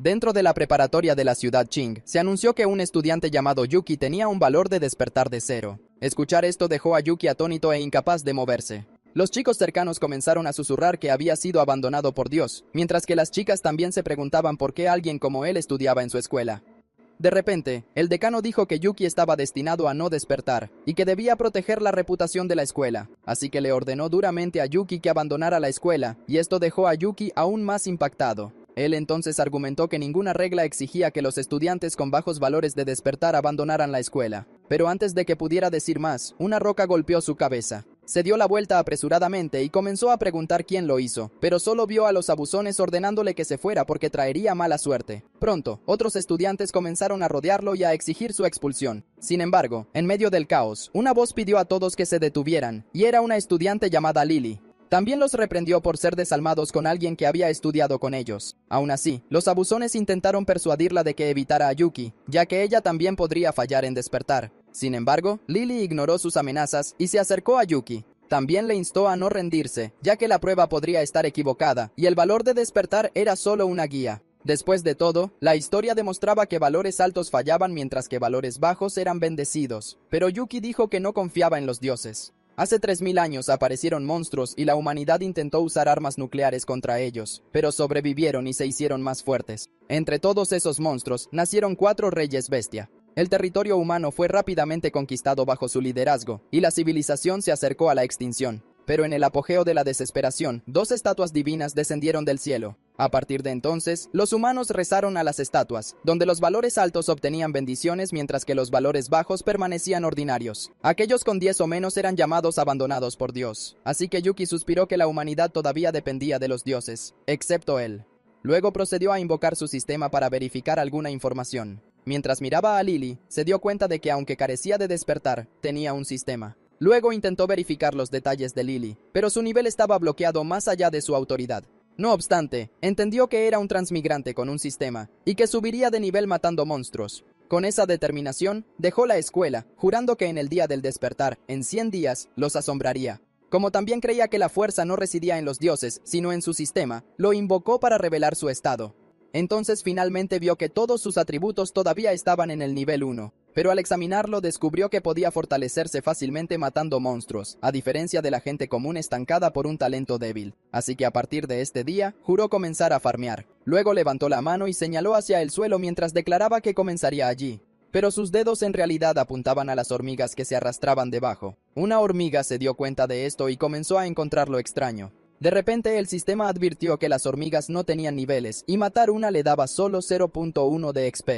Dentro de la preparatoria de la ciudad Qing, se anunció que un estudiante llamado Yuki tenía un valor de despertar de 0. Escuchar esto dejó a Yuki atónito e incapaz de moverse. Los chicos cercanos comenzaron a susurrar que había sido abandonado por Dios, mientras que las chicas también se preguntaban por qué alguien como él estudiaba en su escuela. De repente, el decano dijo que Yuki estaba destinado a no despertar, y que debía proteger la reputación de la escuela, así que le ordenó duramente a Yuki que abandonara la escuela, y esto dejó a Yuki aún más impactado. Él entonces argumentó que ninguna regla exigía que los estudiantes con bajos valores de despertar abandonaran la escuela. Pero antes de que pudiera decir más, una roca golpeó su cabeza. Se dio la vuelta apresuradamente y comenzó a preguntar quién lo hizo, pero solo vio a los abusones ordenándole que se fuera porque traería mala suerte. Pronto, otros estudiantes comenzaron a rodearlo y a exigir su expulsión. Sin embargo, en medio del caos, una voz pidió a todos que se detuvieran, y era una estudiante llamada Lily. También los reprendió por ser desalmados con alguien que había estudiado con ellos. Aún así, los abusones intentaron persuadirla de que evitara a Yuki, ya que ella también podría fallar en despertar. Sin embargo, Lily ignoró sus amenazas y se acercó a Yuki. También le instó a no rendirse, ya que la prueba podría estar equivocada, y el valor de despertar era solo una guía. Después de todo, la historia demostraba que valores altos fallaban mientras que valores bajos eran bendecidos. Pero Yuki dijo que no confiaba en los dioses. Hace 3000 años aparecieron monstruos y la humanidad intentó usar armas nucleares contra ellos, pero sobrevivieron y se hicieron más fuertes. Entre todos esos monstruos, nacieron 4 reyes bestia. El territorio humano fue rápidamente conquistado bajo su liderazgo, y la civilización se acercó a la extinción. Pero en el apogeo de la desesperación, 2 estatuas divinas descendieron del cielo. A partir de entonces, los humanos rezaron a las estatuas, donde los valores altos obtenían bendiciones mientras que los valores bajos permanecían ordinarios. Aquellos con 10 o menos eran llamados abandonados por Dios. Así que Yuki suspiró que la humanidad todavía dependía de los dioses, excepto él. Luego procedió a invocar su sistema para verificar alguna información. Mientras miraba a Lily, se dio cuenta de que aunque carecía de despertar, tenía un sistema. Luego intentó verificar los detalles de Lily, pero su nivel estaba bloqueado más allá de su autoridad. No obstante, entendió que era un transmigrante con un sistema, y que subiría de nivel matando monstruos. Con esa determinación, dejó la escuela, jurando que en el día del despertar, en 100 días, los asombraría. Como también creía que la fuerza no residía en los dioses, sino en su sistema, lo invocó para revelar su estado. Entonces finalmente vio que todos sus atributos todavía estaban en el nivel 1. Pero al examinarlo descubrió que podía fortalecerse fácilmente matando monstruos, a diferencia de la gente común estancada por un talento débil. Así que a partir de este día, juró comenzar a farmear. Luego levantó la mano y señaló hacia el suelo mientras declaraba que comenzaría allí. Pero sus dedos en realidad apuntaban a las hormigas que se arrastraban debajo. Una hormiga se dio cuenta de esto y comenzó a encontrarlo extraño. De repente el sistema advirtió que las hormigas no tenían niveles y matar una le daba solo 0.1 de XP.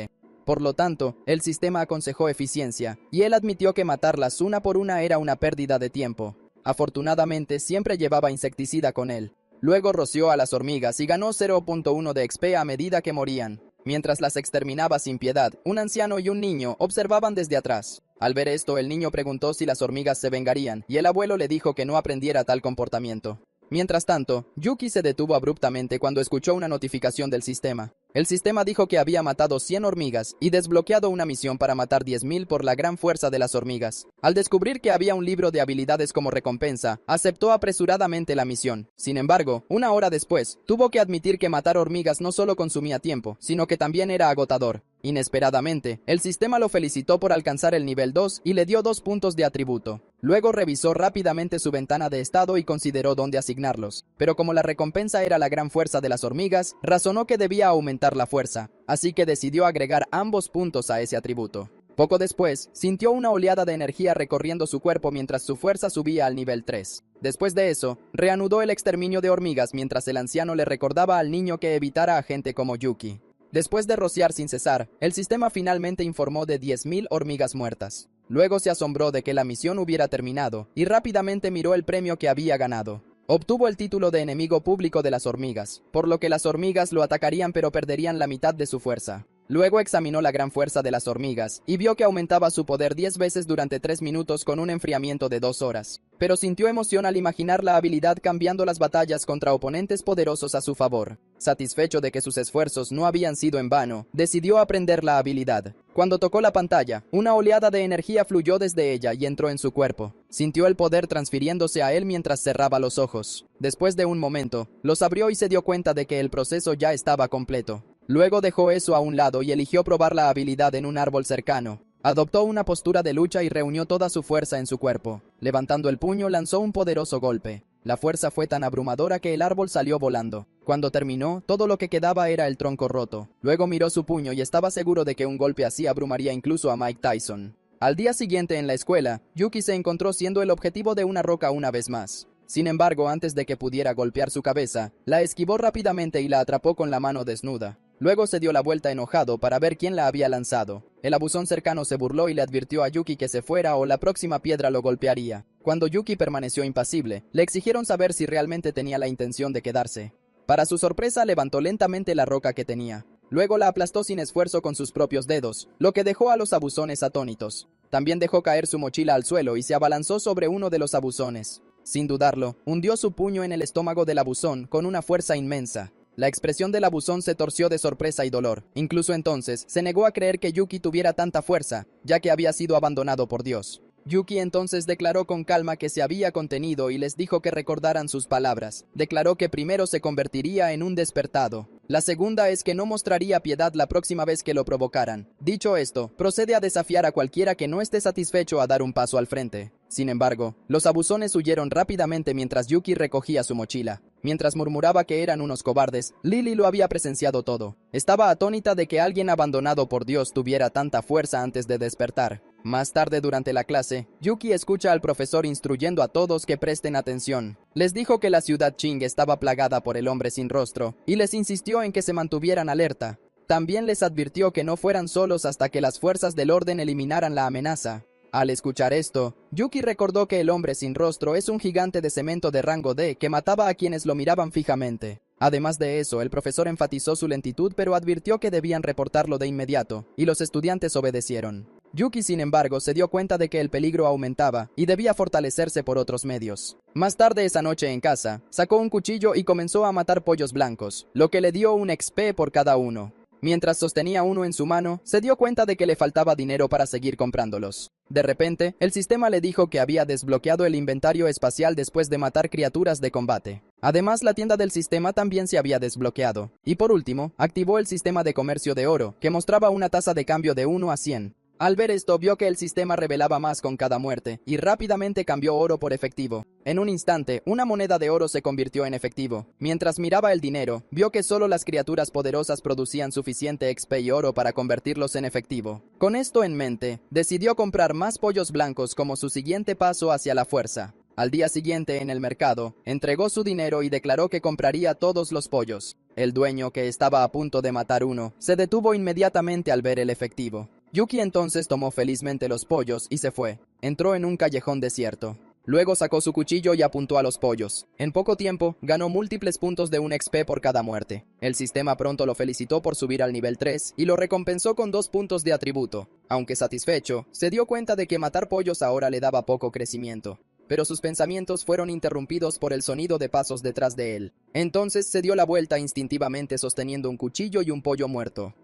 Por lo tanto, el sistema aconsejó eficiencia, y él admitió que matarlas una por una era una pérdida de tiempo. Afortunadamente, siempre llevaba insecticida con él. Luego roció a las hormigas y ganó 0.1 de XP a medida que morían. Mientras las exterminaba sin piedad, un anciano y un niño observaban desde atrás. Al ver esto, el niño preguntó si las hormigas se vengarían, y el abuelo le dijo que no aprendiera tal comportamiento. Mientras tanto, Yuki se detuvo abruptamente cuando escuchó una notificación del sistema. El sistema dijo que había matado 100 hormigas y desbloqueado una misión para matar 10.000 por la gran fuerza de las hormigas. Al descubrir que había un libro de habilidades como recompensa, aceptó apresuradamente la misión. Sin embargo, una hora después, tuvo que admitir que matar hormigas no solo consumía tiempo, sino que también era agotador. Inesperadamente, el sistema lo felicitó por alcanzar el nivel 2 y le dio 2 puntos de atributo. Luego revisó rápidamente su ventana de estado y consideró dónde asignarlos. Pero como la recompensa era la gran fuerza de las hormigas, razonó que debía aumentar la fuerza, así que decidió agregar ambos puntos a ese atributo. Poco después, sintió una oleada de energía recorriendo su cuerpo mientras su fuerza subía al nivel 3. Después de eso, reanudó el exterminio de hormigas mientras el anciano le recordaba al niño que evitara a gente como Yuki. Después de rociar sin cesar, el sistema finalmente informó de 10.000 hormigas muertas. Luego se asombró de que la misión hubiera terminado, y rápidamente miró el premio que había ganado. Obtuvo el título de enemigo público de las hormigas, por lo que las hormigas lo atacarían pero perderían la mitad de su fuerza. Luego examinó la gran fuerza de las hormigas, y vio que aumentaba su poder 10 veces durante 3 minutos con un enfriamiento de 2 horas. Pero sintió emoción al imaginar la habilidad cambiando las batallas contra oponentes poderosos a su favor. Satisfecho de que sus esfuerzos no habían sido en vano, decidió aprender la habilidad. Cuando tocó la pantalla, una oleada de energía fluyó desde ella y entró en su cuerpo. Sintió el poder transfiriéndose a él mientras cerraba los ojos. Después de un momento, los abrió y se dio cuenta de que el proceso ya estaba completo. Luego dejó eso a un lado y eligió probar la habilidad en un árbol cercano. Adoptó una postura de lucha y reunió toda su fuerza en su cuerpo. Levantando el puño, lanzó un poderoso golpe. La fuerza fue tan abrumadora que el árbol salió volando. Cuando terminó, todo lo que quedaba era el tronco roto. Luego miró su puño y estaba seguro de que un golpe así abrumaría incluso a Mike Tyson. Al día siguiente en la escuela, Yuki se encontró siendo el objetivo de una roca una vez más. Sin embargo, antes de que pudiera golpear su cabeza, la esquivó rápidamente y la atrapó con la mano desnuda. Luego se dio la vuelta enojado para ver quién la había lanzado. El abusón cercano se burló y le advirtió a Yuki que se fuera o la próxima piedra lo golpearía. Cuando Yuki permaneció impasible, le exigieron saber si realmente tenía la intención de quedarse. Para su sorpresa, levantó lentamente la roca que tenía. Luego la aplastó sin esfuerzo con sus propios dedos, lo que dejó a los abusones atónitos. También dejó caer su mochila al suelo y se abalanzó sobre uno de los abusones. Sin dudarlo, hundió su puño en el estómago del abusón con una fuerza inmensa. La expresión del abusón se torció de sorpresa y dolor. Incluso entonces, se negó a creer que Yuki tuviera tanta fuerza, ya que había sido abandonado por Dios. Yuki entonces declaró con calma que se había contenido y les dijo que recordaran sus palabras. Declaró que primero se convertiría en un despertado. La segunda es que no mostraría piedad la próxima vez que lo provocaran. Dicho esto, procede a desafiar a cualquiera que no esté satisfecho a dar un paso al frente. Sin embargo, los abusones huyeron rápidamente mientras Yuki recogía su mochila. Mientras murmuraba que eran unos cobardes, Lily lo había presenciado todo. Estaba atónita de que alguien abandonado por Dios tuviera tanta fuerza antes de despertar. Más tarde durante la clase, Yuki escucha al profesor instruyendo a todos que presten atención. Les dijo que la ciudad Ching estaba plagada por el hombre sin rostro, y les insistió en que se mantuvieran alerta. También les advirtió que no fueran solos hasta que las fuerzas del orden eliminaran la amenaza. Al escuchar esto, Yuki recordó que el hombre sin rostro es un gigante de cemento de rango D que mataba a quienes lo miraban fijamente. Además de eso, el profesor enfatizó su lentitud pero advirtió que debían reportarlo de inmediato, y los estudiantes obedecieron. Yuki, sin embargo, se dio cuenta de que el peligro aumentaba y debía fortalecerse por otros medios. Más tarde esa noche en casa, sacó un cuchillo y comenzó a matar pollos blancos, lo que le dio un XP por cada uno. Mientras sostenía uno en su mano, se dio cuenta de que le faltaba dinero para seguir comprándolos. De repente, el sistema le dijo que había desbloqueado el inventario espacial después de matar criaturas de combate. Además, la tienda del sistema también se había desbloqueado. Y por último, activó el sistema de comercio de oro, que mostraba una tasa de cambio de 1 a 100. Al ver esto, vio que el sistema revelaba más con cada muerte, y rápidamente cambió oro por efectivo. En un instante, una moneda de oro se convirtió en efectivo. Mientras miraba el dinero, vio que solo las criaturas poderosas producían suficiente XP y oro para convertirlos en efectivo. Con esto en mente, decidió comprar más pollos blancos como su siguiente paso hacia la fuerza. Al día siguiente, en el mercado, entregó su dinero y declaró que compraría todos los pollos. El dueño, que estaba a punto de matar uno, se detuvo inmediatamente al ver el efectivo. Yuki entonces tomó felizmente los pollos y se fue. Entró en un callejón desierto. Luego sacó su cuchillo y apuntó a los pollos. En poco tiempo, ganó múltiples puntos de un XP por cada muerte. El sistema pronto lo felicitó por subir al nivel 3 y lo recompensó con 2 puntos de atributo. Aunque satisfecho, se dio cuenta de que matar pollos ahora le daba poco crecimiento. Pero sus pensamientos fueron interrumpidos por el sonido de pasos detrás de él. Entonces se dio la vuelta instintivamente sosteniendo un cuchillo y un pollo muerto.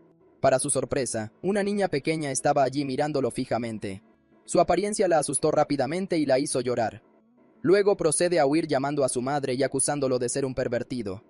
Para su sorpresa, una niña pequeña estaba allí mirándolo fijamente. Su apariencia la asustó rápidamente y la hizo llorar. Luego procede a huir llamando a su madre y acusándolo de ser un pervertido.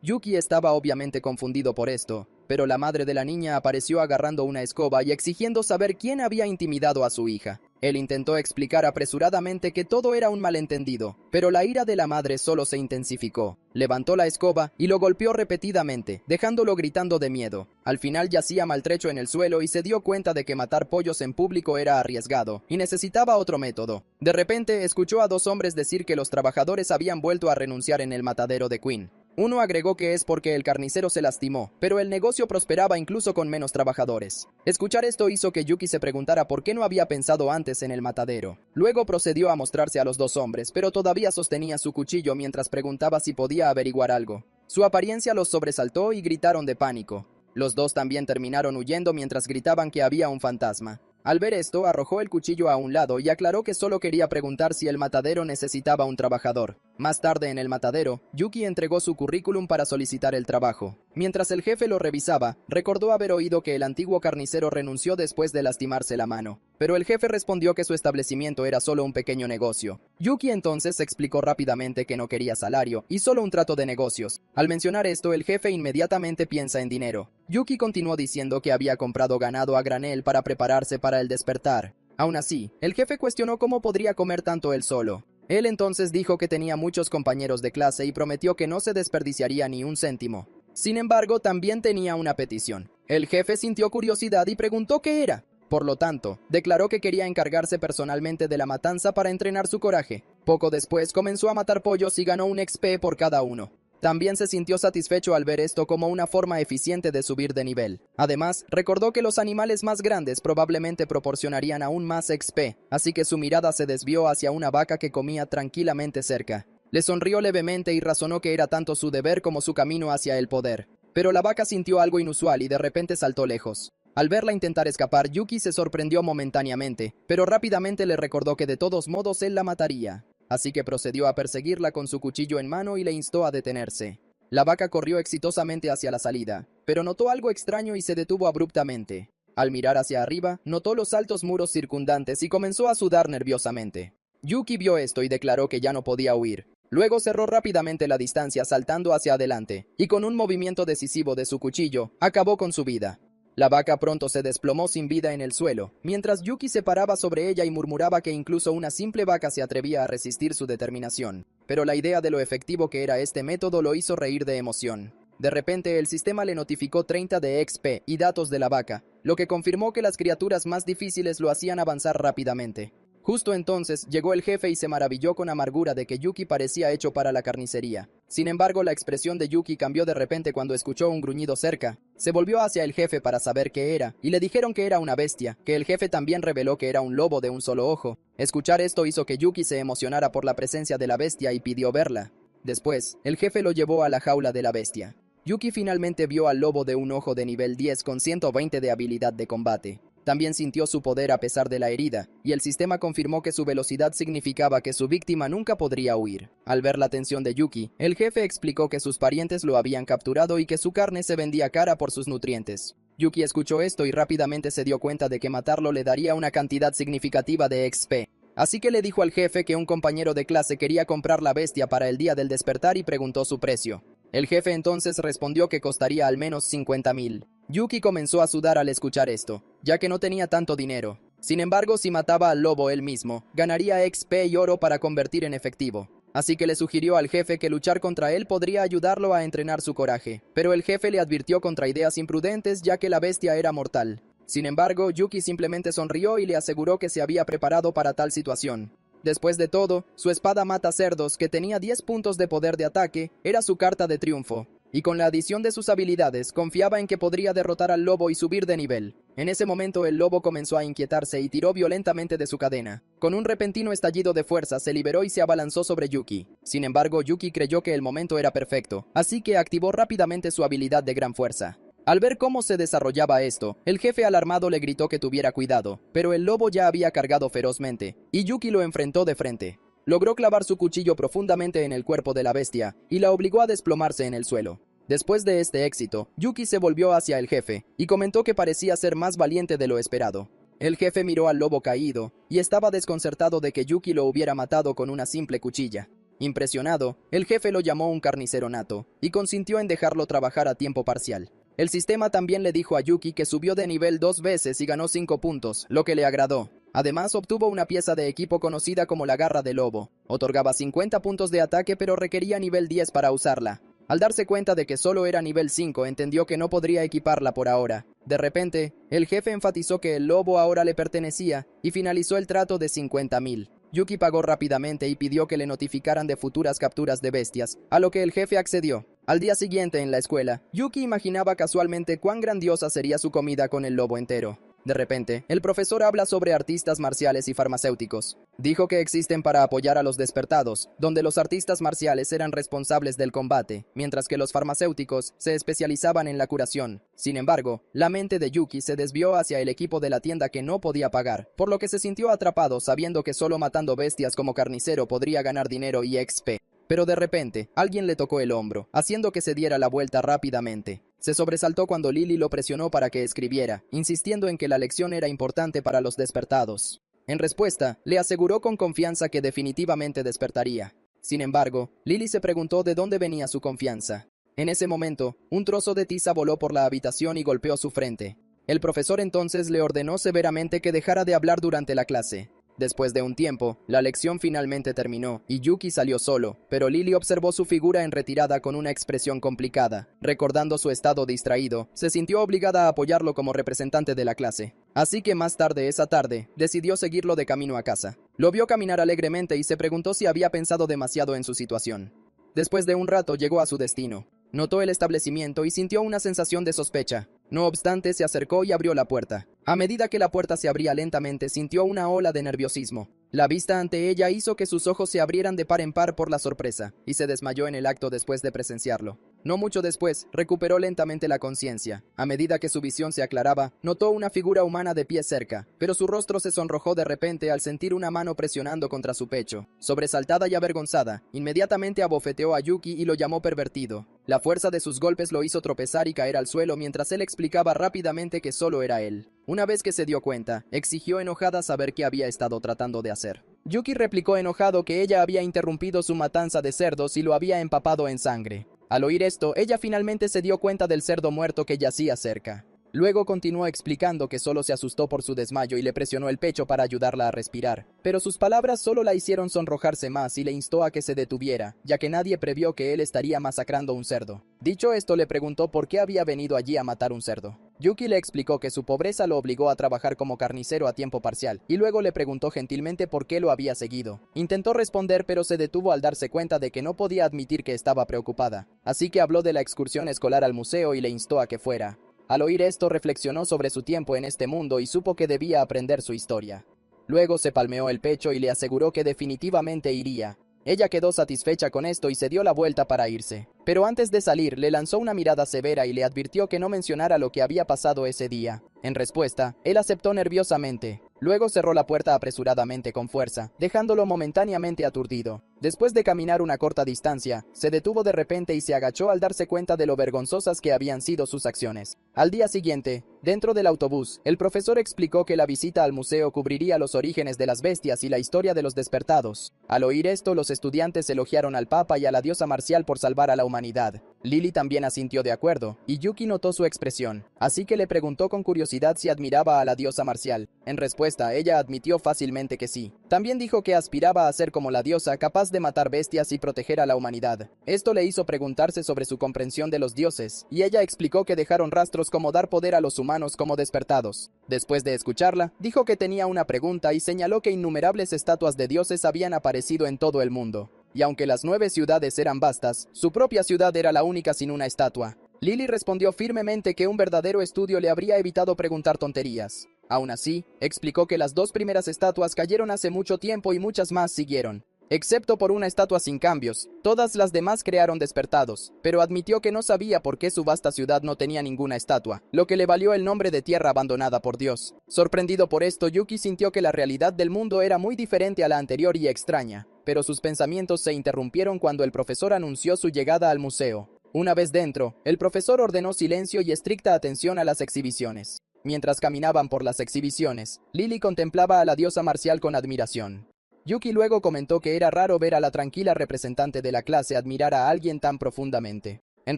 Yuki estaba obviamente confundido por esto, pero la madre de la niña apareció agarrando una escoba y exigiendo saber quién había intimidado a su hija. Él intentó explicar apresuradamente que todo era un malentendido, pero la ira de la madre solo se intensificó. Levantó la escoba y lo golpeó repetidamente, dejándolo gritando de miedo. Al final yacía maltrecho en el suelo y se dio cuenta de que matar pollos en público era arriesgado, y necesitaba otro método. De repente, escuchó a 2 hombres decir que los trabajadores habían vuelto a renunciar en el matadero de Queen. Uno agregó que es porque el carnicero se lastimó, pero el negocio prosperaba incluso con menos trabajadores. Escuchar esto hizo que Yuki se preguntara por qué no había pensado antes en el matadero. Luego procedió a mostrarse a los 2 hombres, pero todavía sostenía su cuchillo mientras preguntaba si podía averiguar algo. Su apariencia los sobresaltó y gritaron de pánico. Los 2 también terminaron huyendo mientras gritaban que había un fantasma. Al ver esto, arrojó el cuchillo a un lado y aclaró que solo quería preguntar si el matadero necesitaba un trabajador. Más tarde en el matadero, Yuki entregó su currículum para solicitar el trabajo. Mientras el jefe lo revisaba, recordó haber oído que el antiguo carnicero renunció después de lastimarse la mano. Pero el jefe respondió que su establecimiento era solo un pequeño negocio. Yuki entonces explicó rápidamente que no quería salario y solo un trato de negocios. Al mencionar esto, el jefe inmediatamente piensa en dinero. Yuki continuó diciendo que había comprado ganado a granel para prepararse para el despertar. Aún así, el jefe cuestionó cómo podría comer tanto él solo. Él entonces dijo que tenía muchos compañeros de clase y prometió que no se desperdiciaría ni un céntimo. Sin embargo, también tenía una petición. El jefe sintió curiosidad y preguntó qué era. Por lo tanto, declaró que quería encargarse personalmente de la matanza para entrenar su coraje. Poco después comenzó a matar pollos y ganó un XP por cada uno. También se sintió satisfecho al ver esto como una forma eficiente de subir de nivel. Además, recordó que los animales más grandes probablemente proporcionarían aún más XP, así que su mirada se desvió hacia una vaca que comía tranquilamente cerca. Le sonrió levemente y razonó que era tanto su deber como su camino hacia el poder. Pero la vaca sintió algo inusual y de repente saltó lejos. Al verla intentar escapar, Yuki se sorprendió momentáneamente, pero rápidamente le recordó que de todos modos él la mataría. Así que procedió a perseguirla con su cuchillo en mano y le instó a detenerse. La vaca corrió exitosamente hacia la salida, pero notó algo extraño y se detuvo abruptamente. Al mirar hacia arriba, notó los altos muros circundantes y comenzó a sudar nerviosamente. Yuki vio esto y declaró que ya no podía huir. Luego cerró rápidamente la distancia saltando hacia adelante, y con un movimiento decisivo de su cuchillo, acabó con su vida. La vaca pronto se desplomó sin vida en el suelo, mientras Yuki se paraba sobre ella y murmuraba que incluso una simple vaca se atrevía a resistir su determinación. Pero la idea de lo efectivo que era este método lo hizo reír de emoción. De repente el sistema le notificó 30 de XP y datos de la vaca, lo que confirmó que las criaturas más difíciles lo hacían avanzar rápidamente. Justo entonces llegó el jefe y se maravilló con amargura de que Yuki parecía hecho para la carnicería. Sin embargo, la expresión de Yuki cambió de repente cuando escuchó un gruñido cerca. Se volvió hacia el jefe para saber qué era, y le dijeron que era una bestia, que el jefe también reveló que era un lobo de un solo ojo. Escuchar esto hizo que Yuki se emocionara por la presencia de la bestia y pidió verla. Después, el jefe lo llevó a la jaula de la bestia. Yuki finalmente vio al lobo de un ojo de nivel 10 con 120 de habilidad de combate. También sintió su poder a pesar de la herida, y el sistema confirmó que su velocidad significaba que su víctima nunca podría huir. Al ver la atención de Yuki, el jefe explicó que sus parientes lo habían capturado y que su carne se vendía cara por sus nutrientes. Yuki escuchó esto y rápidamente se dio cuenta de que matarlo le daría una cantidad significativa de XP. Así que le dijo al jefe que un compañero de clase quería comprar la bestia para el día del despertar y preguntó su precio. El jefe entonces respondió que costaría al menos 50,000. Yuki comenzó a sudar al escuchar esto, ya que no tenía tanto dinero. Sin embargo, si mataba al lobo él mismo, ganaría XP y oro para convertir en efectivo. Así que le sugirió al jefe que luchar contra él podría ayudarlo a entrenar su coraje. Pero el jefe le advirtió contra ideas imprudentes ya que la bestia era mortal. Sin embargo, Yuki simplemente sonrió y le aseguró que se había preparado para tal situación. Después de todo, su espada mata cerdos, que tenía 10 puntos de poder de ataque, era su carta de triunfo. Y con la adición de sus habilidades, confiaba en que podría derrotar al lobo y subir de nivel. En ese momento el lobo comenzó a inquietarse y tiró violentamente de su cadena. Con un repentino estallido de fuerza, se liberó y se abalanzó sobre Yuki. Sin embargo, Yuki creyó que el momento era perfecto, así que activó rápidamente su habilidad de gran fuerza. Al ver cómo se desarrollaba esto, el jefe alarmado le gritó que tuviera cuidado, pero el lobo ya había cargado ferozmente, y Yuki lo enfrentó de frente. Logró clavar su cuchillo profundamente en el cuerpo de la bestia, y la obligó a desplomarse en el suelo. Después de este éxito, Yuki se volvió hacia el jefe, y comentó que parecía ser más valiente de lo esperado. El jefe miró al lobo caído, y estaba desconcertado de que Yuki lo hubiera matado con una simple cuchilla. Impresionado, el jefe lo llamó un carnicero nato, y consintió en dejarlo trabajar a tiempo parcial. El sistema también le dijo a Yuki que subió de nivel 2 veces y ganó 5 puntos, lo que le agradó. Además, obtuvo una pieza de equipo conocida como la garra de lobo. Otorgaba 50 puntos de ataque pero requería nivel 10 para usarla. Al darse cuenta de que solo era nivel 5, entendió que no podría equiparla por ahora. De repente, el jefe enfatizó que el lobo ahora le pertenecía y finalizó el trato de 50,000. Yuki pagó rápidamente y pidió que le notificaran de futuras capturas de bestias, a lo que el jefe accedió. Al día siguiente en la escuela, Yuki imaginaba casualmente cuán grandiosa sería su comida con el lobo entero. De repente, el profesor habla sobre artistas marciales y farmacéuticos. Dijo que existen para apoyar a los despertados, donde los artistas marciales eran responsables del combate, mientras que los farmacéuticos se especializaban en la curación. Sin embargo, la mente de Yuki se desvió hacia el equipo de la tienda que no podía pagar, por lo que se sintió atrapado sabiendo que solo matando bestias como carnicero podría ganar dinero y XP. Pero de repente, alguien le tocó el hombro, haciendo que se diera la vuelta rápidamente. Se sobresaltó cuando Lily lo presionó para que escribiera, insistiendo en que la lección era importante para los despertados. En respuesta, le aseguró con confianza que definitivamente despertaría. Sin embargo, Lily se preguntó de dónde venía su confianza. En ese momento, un trozo de tiza voló por la habitación y golpeó su frente. El profesor entonces le ordenó severamente que dejara de hablar durante la clase. Después de un tiempo, la lección finalmente terminó y Yuki salió solo, pero Lily observó su figura en retirada con una expresión complicada. Recordando su estado distraído, se sintió obligada a apoyarlo como representante de la clase. Así que más tarde esa tarde, decidió seguirlo de camino a casa. Lo vio caminar alegremente y se preguntó si había pensado demasiado en su situación. Después de un rato llegó a su destino. Notó el establecimiento y sintió una sensación de sospecha. No obstante, se acercó y abrió la puerta. A medida que la puerta se abría lentamente, sintió una ola de nerviosismo. La vista ante ella hizo que sus ojos se abrieran de par en par por la sorpresa, y se desmayó en el acto después de presenciarlo. No mucho después, recuperó lentamente la conciencia. A medida que su visión se aclaraba, notó una figura humana de pie cerca, pero su rostro se sonrojó de repente al sentir una mano presionando contra su pecho. Sobresaltada y avergonzada, inmediatamente abofeteó a Yuki y lo llamó pervertido. La fuerza de sus golpes lo hizo tropezar y caer al suelo mientras él explicaba rápidamente que solo era él. Una vez que se dio cuenta, exigió enojada saber qué había estado tratando de hacer. Yuki replicó enojado que ella había interrumpido su matanza de cerdos y lo había empapado en sangre. Al oír esto, ella finalmente se dio cuenta del cerdo muerto que yacía cerca. Luego continuó explicando que solo se asustó por su desmayo y le presionó el pecho para ayudarla a respirar. Pero sus palabras solo la hicieron sonrojarse más y le instó a que se detuviera, ya que nadie previó que él estaría masacrando un cerdo. Dicho esto, le preguntó por qué había venido allí a matar un cerdo. Yuki le explicó que su pobreza lo obligó a trabajar como carnicero a tiempo parcial, y luego le preguntó gentilmente por qué lo había seguido. Intentó responder, pero se detuvo al darse cuenta de que no podía admitir que estaba preocupada. Así que habló de la excursión escolar al museo y le instó a que fuera. Al oír esto, reflexionó sobre su tiempo en este mundo y supo que debía aprender su historia. Luego se palmeó el pecho y le aseguró que definitivamente iría. Ella quedó satisfecha con esto y se dio la vuelta para irse. Pero antes de salir, le lanzó una mirada severa y le advirtió que no mencionara lo que había pasado ese día. En respuesta, él aceptó nerviosamente. Luego cerró la puerta apresuradamente con fuerza, dejándolo momentáneamente aturdido. Después de caminar una corta distancia, se detuvo de repente y se agachó al darse cuenta de lo vergonzosas que habían sido sus acciones. Al día siguiente, dentro del autobús, el profesor explicó que la visita al museo cubriría los orígenes de las bestias y la historia de los despertados. Al oír esto, los estudiantes elogiaron al Papa y a la diosa marcial por salvar a la humanidad. Lily también asintió de acuerdo, y Yuki notó su expresión, así que le preguntó con curiosidad si admiraba a la diosa marcial. En respuesta, ella admitió fácilmente que sí. También dijo que aspiraba a ser como la diosa, capaz de matar bestias y proteger a la humanidad. Esto le hizo preguntarse sobre su comprensión de los dioses, y ella explicó que dejaron rastros como dar poder a los humanos como despertados. Después de escucharla, dijo que tenía una pregunta y señaló que innumerables estatuas de dioses habían aparecido en todo el mundo. Y aunque las 9 ciudades eran vastas, su propia ciudad era la única sin una estatua. Lily respondió firmemente que un verdadero estudio le habría evitado preguntar tonterías. Aún así, explicó que las 2 primeras estatuas cayeron hace mucho tiempo y muchas más siguieron. Excepto por una estatua sin cambios, todas las demás crearon despertados, pero admitió que no sabía por qué su vasta ciudad no tenía ninguna estatua, lo que le valió el nombre de tierra abandonada por Dios. Sorprendido por esto, Yuki sintió que la realidad del mundo era muy diferente a la anterior y extraña, pero sus pensamientos se interrumpieron cuando el profesor anunció su llegada al museo. Una vez dentro, el profesor ordenó silencio y estricta atención a las exhibiciones. Mientras caminaban por las exhibiciones, Lily contemplaba a la diosa marcial con admiración. Yuki luego comentó que era raro ver a la tranquila representante de la clase admirar a alguien tan profundamente. En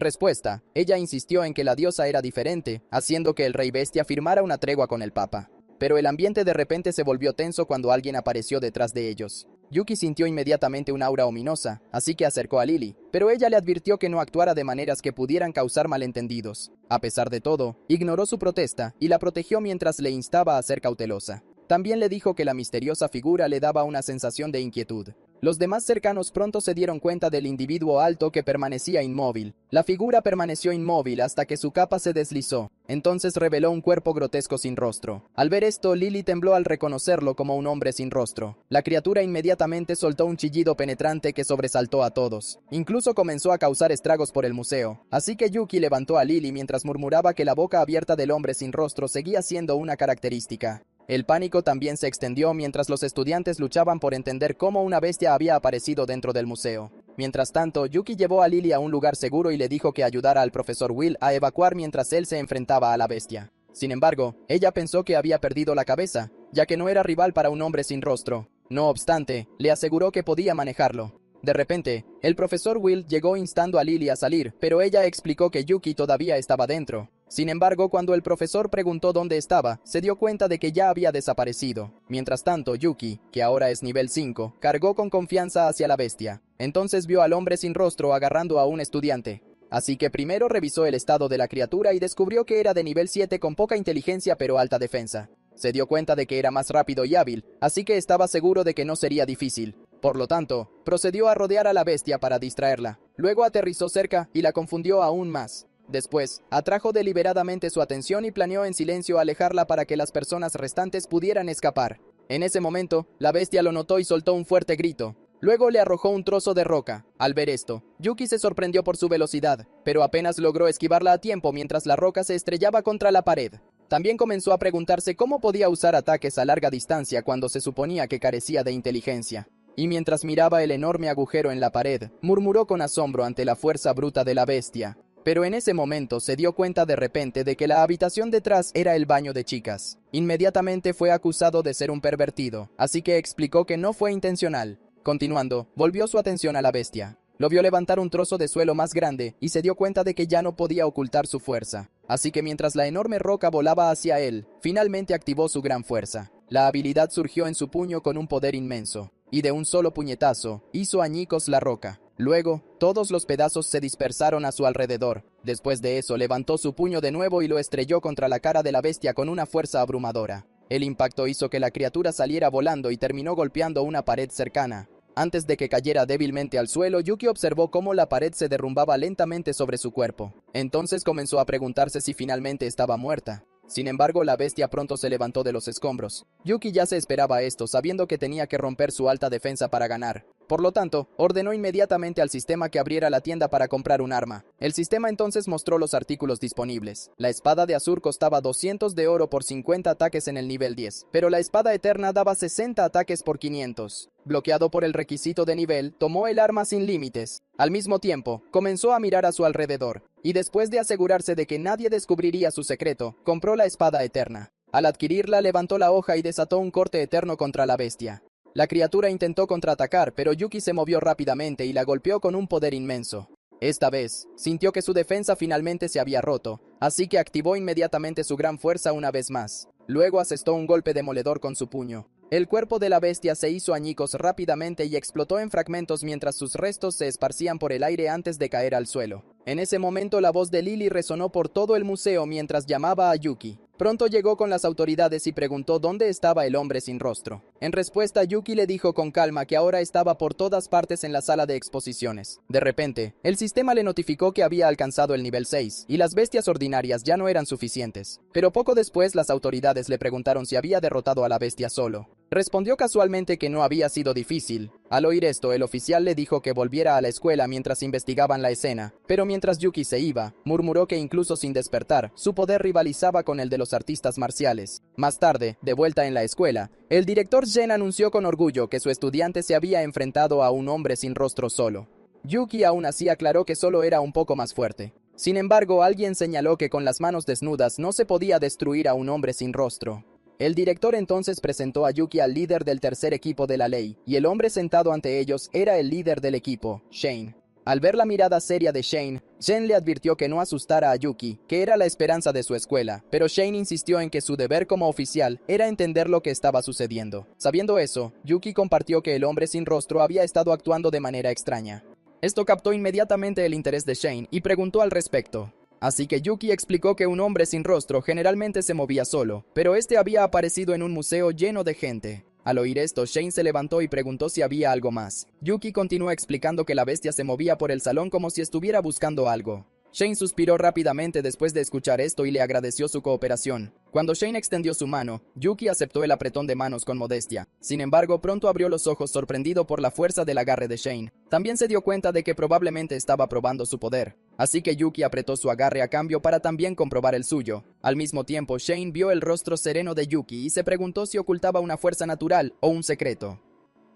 respuesta, ella insistió en que la diosa era diferente, haciendo que el rey bestia firmara una tregua con el papa. Pero el ambiente de repente se volvió tenso cuando alguien apareció detrás de ellos. Yuki sintió inmediatamente un aura ominosa, así que acercó a Lily, pero ella le advirtió que no actuara de maneras que pudieran causar malentendidos. A pesar de todo, ignoró su protesta y la protegió mientras le instaba a ser cautelosa. También le dijo que la misteriosa figura le daba una sensación de inquietud. Los demás cercanos pronto se dieron cuenta del individuo alto que permanecía inmóvil. La figura permaneció inmóvil hasta que su capa se deslizó. Entonces reveló un cuerpo grotesco sin rostro. Al ver esto, Lily tembló al reconocerlo como un hombre sin rostro. La criatura inmediatamente soltó un chillido penetrante que sobresaltó a todos. Incluso comenzó a causar estragos por el museo. Así que Yuki levantó a Lily mientras murmuraba que la boca abierta del hombre sin rostro seguía siendo una característica. El pánico también se extendió mientras los estudiantes luchaban por entender cómo una bestia había aparecido dentro del museo. Mientras tanto, Yuki llevó a Lily a un lugar seguro y le dijo que ayudara al profesor Will a evacuar mientras él se enfrentaba a la bestia. Sin embargo, ella pensó que había perdido la cabeza, ya que no era rival para un hombre sin rostro. No obstante, le aseguró que podía manejarlo. De repente, el profesor Will llegó instando a Lily a salir, pero ella explicó que Yuki todavía estaba dentro. Sin embargo, cuando el profesor preguntó dónde estaba, se dio cuenta de que ya había desaparecido. Mientras tanto, Yuki, que ahora es nivel 5, cargó con confianza hacia la bestia. Entonces vio al hombre sin rostro agarrando a un estudiante. Así que primero revisó el estado de la criatura y descubrió que era de nivel 7 con poca inteligencia pero alta defensa. Se dio cuenta de que era más rápido y hábil, así que estaba seguro de que no sería difícil. Por lo tanto, procedió a rodear a la bestia para distraerla. Luego aterrizó cerca y la confundió aún más. Después, atrajo deliberadamente su atención y planeó en silencio alejarla para que las personas restantes pudieran escapar. En ese momento, la bestia lo notó y soltó un fuerte grito. Luego le arrojó un trozo de roca. Al ver esto, Yuki se sorprendió por su velocidad, pero apenas logró esquivarla a tiempo mientras la roca se estrellaba contra la pared. También comenzó a preguntarse cómo podía usar ataques a larga distancia cuando se suponía que carecía de inteligencia. Y mientras miraba el enorme agujero en la pared, murmuró con asombro ante la fuerza bruta de la bestia. Pero en ese momento se dio cuenta de repente de que la habitación detrás era el baño de chicas. Inmediatamente fue acusado de ser un pervertido, así que explicó que no fue intencional. Continuando, volvió su atención a la bestia. Lo vio levantar un trozo de suelo más grande y se dio cuenta de que ya no podía ocultar su fuerza. Así que mientras la enorme roca volaba hacia él, finalmente activó su gran fuerza. La habilidad surgió en su puño con un poder inmenso, y de un solo puñetazo, hizo añicos la roca. Luego, todos los pedazos se dispersaron a su alrededor. Después de eso, levantó su puño de nuevo y lo estrelló contra la cara de la bestia con una fuerza abrumadora. El impacto hizo que la criatura saliera volando y terminó golpeando una pared cercana. Antes de que cayera débilmente al suelo, Yuki observó cómo la pared se derrumbaba lentamente sobre su cuerpo. Entonces comenzó a preguntarse si finalmente estaba muerta. Sin embargo, la bestia pronto se levantó de los escombros. Yuki ya se esperaba esto, sabiendo que tenía que romper su alta defensa para ganar. Por lo tanto, ordenó inmediatamente al sistema que abriera la tienda para comprar un arma. El sistema entonces mostró los artículos disponibles. La espada de Azur costaba 200 de oro por 50 ataques en el nivel 10, pero la espada eterna daba 60 ataques por 500. Bloqueado por el requisito de nivel, tomó el arma sin límites. Al mismo tiempo, comenzó a mirar a su alrededor, y después de asegurarse de que nadie descubriría su secreto, compró la espada eterna. Al adquirirla, levantó la hoja y desató un corte eterno contra la bestia. La criatura intentó contraatacar, pero Yuki se movió rápidamente y la golpeó con un poder inmenso. Esta vez, sintió que su defensa finalmente se había roto, así que activó inmediatamente su gran fuerza una vez más. Luego asestó un golpe demoledor con su puño. El cuerpo de la bestia se hizo añicos rápidamente y explotó en fragmentos mientras sus restos se esparcían por el aire antes de caer al suelo. En ese momento la voz de Lily resonó por todo el museo mientras llamaba a Yuki. Pronto llegó con las autoridades y preguntó dónde estaba el hombre sin rostro. En respuesta, Yuki le dijo con calma que ahora estaba por todas partes en la sala de exposiciones. De repente, el sistema le notificó que había alcanzado el nivel 6, y las bestias ordinarias ya no eran suficientes. Pero poco después las autoridades le preguntaron si había derrotado a la bestia solo. Respondió casualmente que no había sido difícil. Al oír esto, el oficial le dijo que volviera a la escuela mientras investigaban la escena, pero mientras Yuki se iba, murmuró que incluso sin despertar, su poder rivalizaba con el de los artistas marciales. Más tarde, de vuelta en la escuela, el director Shen anunció con orgullo que su estudiante se había enfrentado a un hombre sin rostro solo. Yuki aún así aclaró que solo era un poco más fuerte. Sin embargo, alguien señaló que con las manos desnudas no se podía destruir a un hombre sin rostro. El director entonces presentó a Yuki al líder del tercer equipo de la ley, y el hombre sentado ante ellos era el líder del equipo, Shane. Al ver la mirada seria de Shane, Shen le advirtió que no asustara a Yuki, que era la esperanza de su escuela, pero Shane insistió en que su deber como oficial era entender lo que estaba sucediendo. Sabiendo eso, Yuki compartió que el hombre sin rostro había estado actuando de manera extraña. Esto captó inmediatamente el interés de Shane y preguntó al respecto. Así que Yuki explicó que un hombre sin rostro generalmente se movía solo, pero este había aparecido en un museo lleno de gente. Al oír esto, Shane se levantó y preguntó si había algo más. Yuki continuó explicando que la bestia se movía por el salón como si estuviera buscando algo. Shane suspiró rápidamente después de escuchar esto y le agradeció su cooperación. Cuando Shane extendió su mano, Yuki aceptó el apretón de manos con modestia. Sin embargo, pronto abrió los ojos sorprendido por la fuerza del agarre de Shane. También se dio cuenta de que probablemente estaba probando su poder. Así que Yuki apretó su agarre a cambio para también comprobar el suyo. Al mismo tiempo, Shane vio el rostro sereno de Yuki y se preguntó si ocultaba una fuerza natural o un secreto.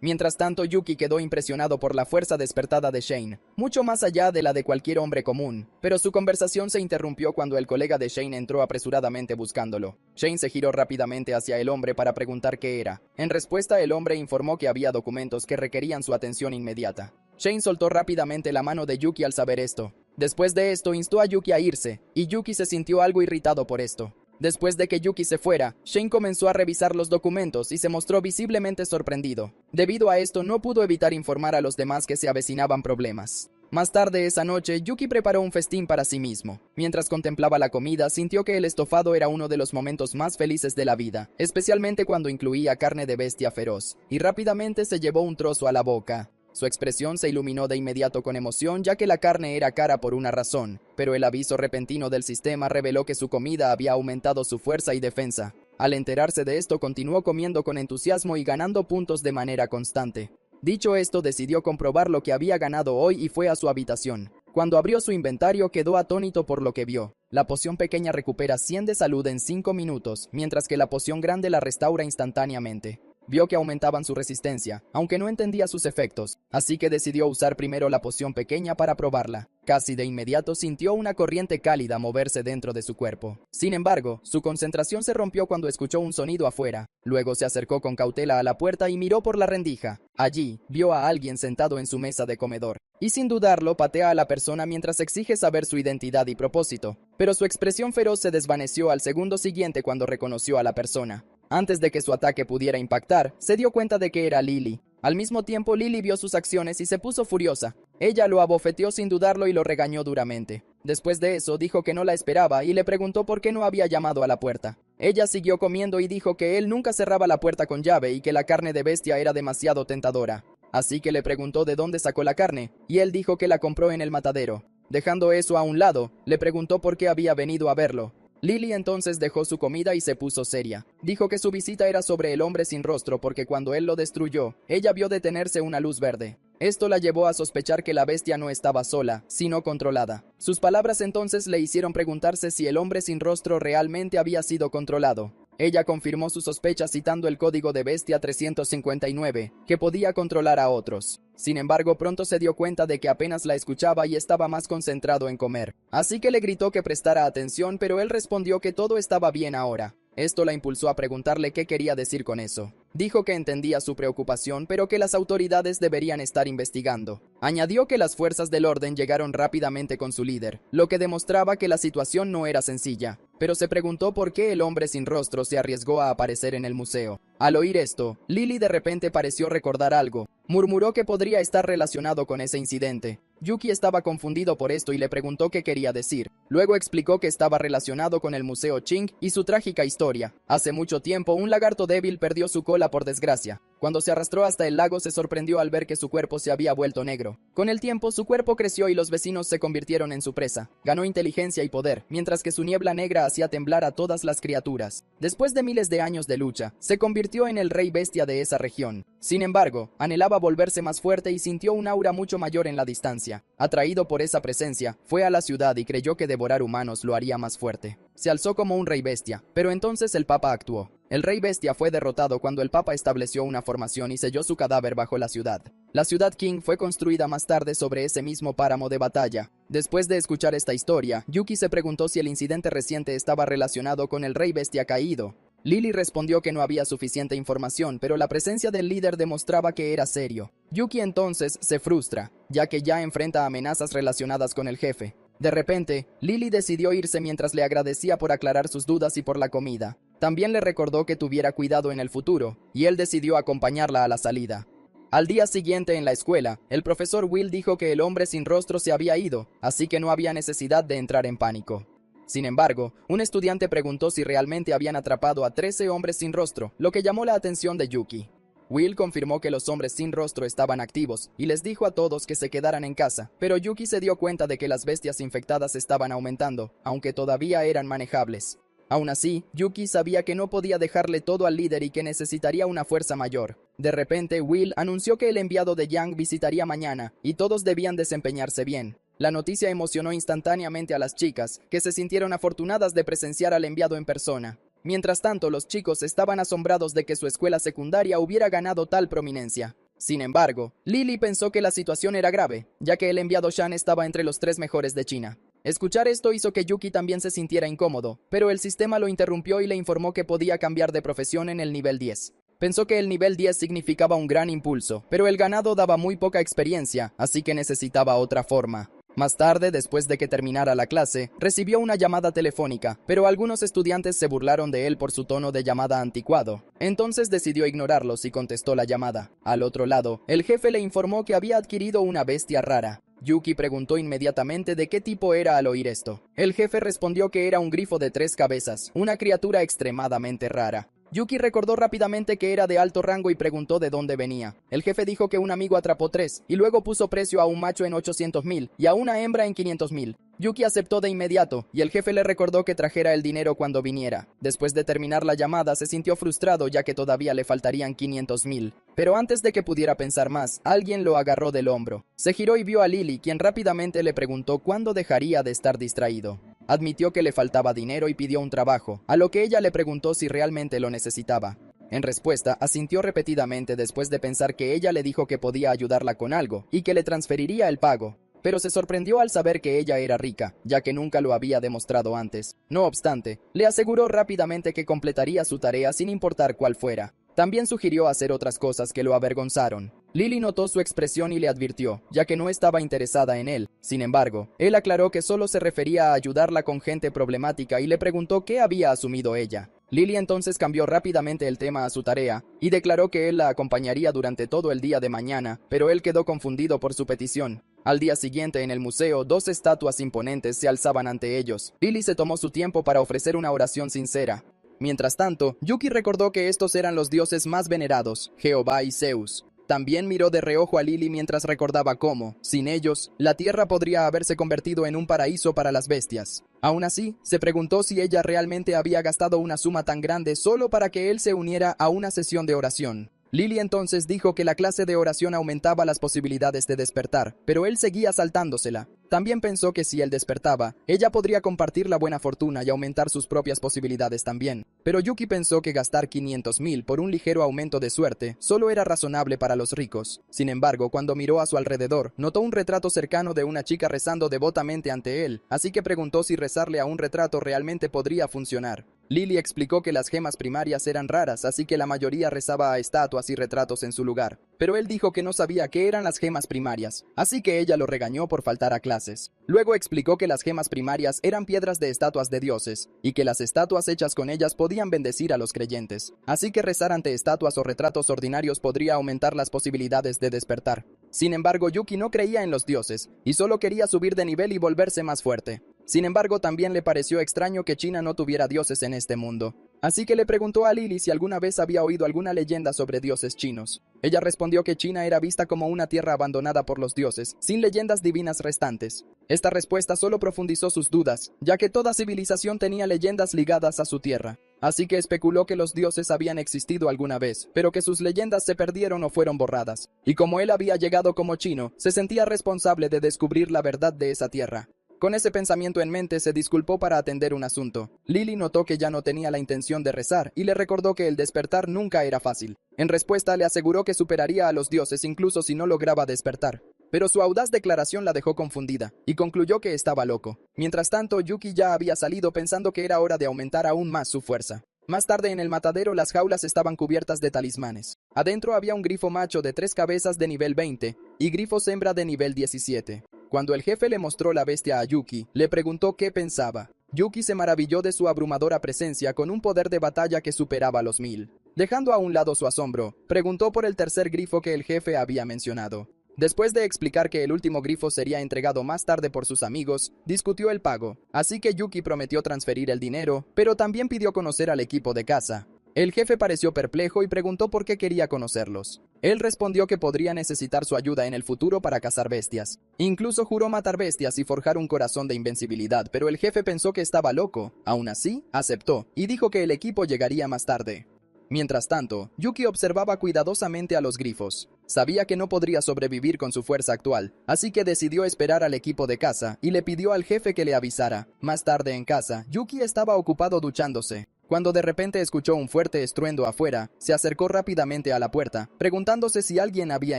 Mientras tanto, Yuki quedó impresionado por la fuerza despertada de Shane, mucho más allá de la de cualquier hombre común, pero su conversación se interrumpió cuando el colega de Shane entró apresuradamente buscándolo. Shane se giró rápidamente hacia el hombre para preguntar qué era. En respuesta, el hombre informó que había documentos que requerían su atención inmediata. Shane soltó rápidamente la mano de Yuki al saber esto. Después de esto, instó a Yuki a irse, y Yuki se sintió algo irritado por esto. Después de que Yuki se fuera, Shane comenzó a revisar los documentos y se mostró visiblemente sorprendido. Debido a esto, no pudo evitar informar a los demás que se avecinaban problemas. Más tarde esa noche, Yuki preparó un festín para sí mismo. Mientras contemplaba la comida, sintió que el estofado era uno de los momentos más felices de la vida, especialmente cuando incluía carne de bestia feroz, y rápidamente se llevó un trozo a la boca. Su expresión se iluminó de inmediato con emoción, ya que la carne era cara por una razón, pero el aviso repentino del sistema reveló que su comida había aumentado su fuerza y defensa. Al enterarse de esto, continuó comiendo con entusiasmo y ganando puntos de manera constante. Dicho esto, decidió comprobar lo que había ganado hoy y fue a su habitación. Cuando abrió su inventario, quedó atónito por lo que vio. La poción pequeña recupera 100 de salud en 5 minutos, mientras que la poción grande la restaura instantáneamente. Vio que aumentaban su resistencia, aunque no entendía sus efectos, así que decidió usar primero la poción pequeña para probarla. Casi de inmediato sintió una corriente cálida moverse dentro de su cuerpo. Sin embargo, su concentración se rompió cuando escuchó un sonido afuera. Luego se acercó con cautela a la puerta y miró por la rendija. Allí, vio a alguien sentado en su mesa de comedor. Y sin dudarlo, patea a la persona mientras exige saber su identidad y propósito. Pero su expresión feroz se desvaneció al segundo siguiente cuando reconoció a la persona. Antes de que su ataque pudiera impactar, se dio cuenta de que era Lily. Al mismo tiempo, Lily vio sus acciones y se puso furiosa. Ella lo abofeteó sin dudarlo y lo regañó duramente. Después de eso, dijo que no la esperaba y le preguntó por qué no había llamado a la puerta. Ella siguió comiendo y dijo que él nunca cerraba la puerta con llave y que la carne de bestia era demasiado tentadora. Así que le preguntó de dónde sacó la carne, y él dijo que la compró en el matadero. Dejando eso a un lado, le preguntó por qué había venido a verlo. Lily entonces dejó su comida y se puso seria. Dijo que su visita era sobre el hombre sin rostro porque cuando él lo destruyó, ella vio detenerse una luz verde. Esto la llevó a sospechar que la bestia no estaba sola, sino controlada. Sus palabras entonces le hicieron preguntarse si el hombre sin rostro realmente había sido controlado. Ella confirmó sus sospechas citando el código de Bestia 359, que podía controlar a otros. Sin embargo, pronto se dio cuenta de que apenas la escuchaba y estaba más concentrado en comer. Así que le gritó que prestara atención, pero él respondió que todo estaba bien ahora. Esto la impulsó a preguntarle qué quería decir con eso. Dijo que entendía su preocupación, pero que las autoridades deberían estar investigando. Añadió que las fuerzas del orden llegaron rápidamente con su líder, lo que demostraba que la situación no era sencilla. Pero se preguntó por qué el hombre sin rostro se arriesgó a aparecer en el museo. Al oír esto, Lily de repente pareció recordar algo. Murmuró que podría estar relacionado con ese incidente. Yuki estaba confundido por esto y le preguntó qué quería decir. Luego explicó que estaba relacionado con el Museo Ching y su trágica historia. Hace mucho tiempo, un lagarto débil perdió su cola por desgracia. Cuando se arrastró hasta el lago, se sorprendió al ver que su cuerpo se había vuelto negro. Con el tiempo, su cuerpo creció y los vecinos se convirtieron en su presa. Ganó inteligencia y poder, mientras que su niebla negra hacía temblar a todas las criaturas. Después de miles de años de lucha, se convirtió en el rey bestia de esa región. Sin embargo, anhelaba volverse más fuerte y sintió un aura mucho mayor en la distancia. Atraído por esa presencia, fue a la ciudad y creyó que devorar humanos lo haría más fuerte. Se alzó como un rey bestia, pero entonces el papa actuó. El rey bestia fue derrotado cuando el papa estableció una formación y selló su cadáver bajo la ciudad. La ciudad King fue construida más tarde sobre ese mismo páramo de batalla. Después de escuchar esta historia, Yuki se preguntó si el incidente reciente estaba relacionado con el rey bestia caído. Lily respondió que no había suficiente información, pero la presencia del líder demostraba que era serio. Yuki entonces se frustra, ya que ya enfrenta amenazas relacionadas con el jefe. De repente, Lily decidió irse mientras le agradecía por aclarar sus dudas y por la comida. También le recordó que tuviera cuidado en el futuro, y él decidió acompañarla a la salida. Al día siguiente en la escuela, el profesor Will dijo que el hombre sin rostro se había ido, así que no había necesidad de entrar en pánico. Sin embargo, un estudiante preguntó si realmente habían atrapado a 13 hombres sin rostro, lo que llamó la atención de Yuki. Will confirmó que los hombres sin rostro estaban activos y les dijo a todos que se quedaran en casa, pero Yuki se dio cuenta de que las bestias infectadas estaban aumentando, aunque todavía eran manejables. Aún así, Yuki sabía que no podía dejarle todo al líder y que necesitaría una fuerza mayor. De repente, Will anunció que el enviado de Yang visitaría mañana, y todos debían desempeñarse bien. La noticia emocionó instantáneamente a las chicas, que se sintieron afortunadas de presenciar al enviado en persona. Mientras tanto, los chicos estaban asombrados de que su escuela secundaria hubiera ganado tal prominencia. Sin embargo, Lily pensó que la situación era grave, ya que el enviado Shan estaba entre los 3 mejores de China. Escuchar esto hizo que Yuki también se sintiera incómodo, pero el sistema lo interrumpió y le informó que podía cambiar de profesión en el nivel 10. Pensó que el nivel 10 significaba un gran impulso, pero el ganado daba muy poca experiencia, así que necesitaba otra forma. Más tarde, después de que terminara la clase, recibió una llamada telefónica, pero algunos estudiantes se burlaron de él por su tono de llamada anticuado. Entonces decidió ignorarlos y contestó la llamada. Al otro lado, el jefe le informó que había adquirido una bestia rara. Yuki preguntó inmediatamente de qué tipo era al oír esto. El jefe respondió que era un grifo de 3 cabezas, una criatura extremadamente rara. Yuki recordó rápidamente que era de alto rango y preguntó de dónde venía. El jefe dijo que un amigo atrapó 3, y luego puso precio a un macho en 800,000 y a una hembra en 500,000. Yuki aceptó de inmediato, y el jefe le recordó que trajera el dinero cuando viniera. Después de terminar la llamada, se sintió frustrado ya que todavía le faltarían 500,000. Pero antes de que pudiera pensar más, alguien lo agarró del hombro. Se giró y vio a Lily, quien rápidamente le preguntó cuándo dejaría de estar distraído. Admitió que le faltaba dinero y pidió un trabajo, a lo que ella le preguntó si realmente lo necesitaba. En respuesta, asintió repetidamente después de pensar que ella le dijo que podía ayudarla con algo y que le transferiría el pago. Pero se sorprendió al saber que ella era rica, ya que nunca lo había demostrado antes. No obstante, le aseguró rápidamente que completaría su tarea sin importar cuál fuera. También sugirió hacer otras cosas que lo avergonzaron. Lily notó su expresión y le advirtió, ya que no estaba interesada en él. Sin embargo, él aclaró que solo se refería a ayudarla con gente problemática y le preguntó qué había asumido ella. Lily entonces cambió rápidamente el tema a su tarea y declaró que él la acompañaría durante todo el día de mañana, pero él quedó confundido por su petición. Al día siguiente en el museo, 2 estatuas imponentes se alzaban ante ellos. Lily se tomó su tiempo para ofrecer una oración sincera. Mientras tanto, Yuki recordó que estos eran los dioses más venerados, Jehová y Zeus. También miró de reojo a Lily mientras recordaba cómo, sin ellos, la tierra podría haberse convertido en un paraíso para las bestias. Aún así, se preguntó si ella realmente había gastado una suma tan grande solo para que él se uniera a una sesión de oración. Lily entonces dijo que la clase de oración aumentaba las posibilidades de despertar, pero él seguía saltándosela. También pensó que si él despertaba, ella podría compartir la buena fortuna y aumentar sus propias posibilidades también. Pero Yuki pensó que gastar 500,000 por un ligero aumento de suerte solo era razonable para los ricos. Sin embargo, cuando miró a su alrededor, notó un retrato cercano de una chica rezando devotamente ante él, así que preguntó si rezarle a un retrato realmente podría funcionar. Lily explicó que las gemas primarias eran raras, así que la mayoría rezaba a estatuas y retratos en su lugar. Pero él dijo que no sabía qué eran las gemas primarias, así que ella lo regañó por faltar a clases. Luego explicó que las gemas primarias eran piedras de estatuas de dioses, y que las estatuas hechas con ellas podían bendecir a los creyentes. Así que rezar ante estatuas o retratos ordinarios podría aumentar las posibilidades de despertar. Sin embargo, Yuki no creía en los dioses, y solo quería subir de nivel y volverse más fuerte. Sin embargo, también le pareció extraño que China no tuviera dioses en este mundo. Así que le preguntó a Lily si alguna vez había oído alguna leyenda sobre dioses chinos. Ella respondió que China era vista como una tierra abandonada por los dioses, sin leyendas divinas restantes. Esta respuesta solo profundizó sus dudas, ya que toda civilización tenía leyendas ligadas a su tierra. Así que especuló que los dioses habían existido alguna vez, pero que sus leyendas se perdieron o fueron borradas. Y como él había llegado como chino, se sentía responsable de descubrir la verdad de esa tierra. Con ese pensamiento en mente, se disculpó para atender un asunto. Lily notó que ya no tenía la intención de rezar y le recordó que el despertar nunca era fácil. En respuesta, le aseguró que superaría a los dioses incluso si no lograba despertar. Pero su audaz declaración la dejó confundida, y concluyó que estaba loco. Mientras tanto, Yuki ya había salido pensando que era hora de aumentar aún más su fuerza. Más tarde en el matadero, las jaulas estaban cubiertas de talismanes. Adentro había un grifo macho de 3 cabezas de nivel 20 y grifos hembra de nivel 17. Cuando el jefe le mostró la bestia a Yuki, le preguntó qué pensaba. Yuki se maravilló de su abrumadora presencia con un poder de batalla que superaba los 1000. Dejando a un lado su asombro, preguntó por el tercer grifo que el jefe había mencionado. Después de explicar que el último grifo sería entregado más tarde por sus amigos, discutió el pago. Así que Yuki prometió transferir el dinero, pero también pidió conocer al equipo de caza. El jefe pareció perplejo y preguntó por qué quería conocerlos. Él respondió que podría necesitar su ayuda en el futuro para cazar bestias. Incluso juró matar bestias y forjar un corazón de invencibilidad, pero el jefe pensó que estaba loco. Aún así, aceptó, y dijo que el equipo llegaría más tarde. Mientras tanto, Yuki observaba cuidadosamente a los grifos. Sabía que no podría sobrevivir con su fuerza actual, así que decidió esperar al equipo de caza y le pidió al jefe que le avisara. Más tarde en casa, Yuki estaba ocupado duchándose. Cuando de repente escuchó un fuerte estruendo afuera, se acercó rápidamente a la puerta, preguntándose si alguien había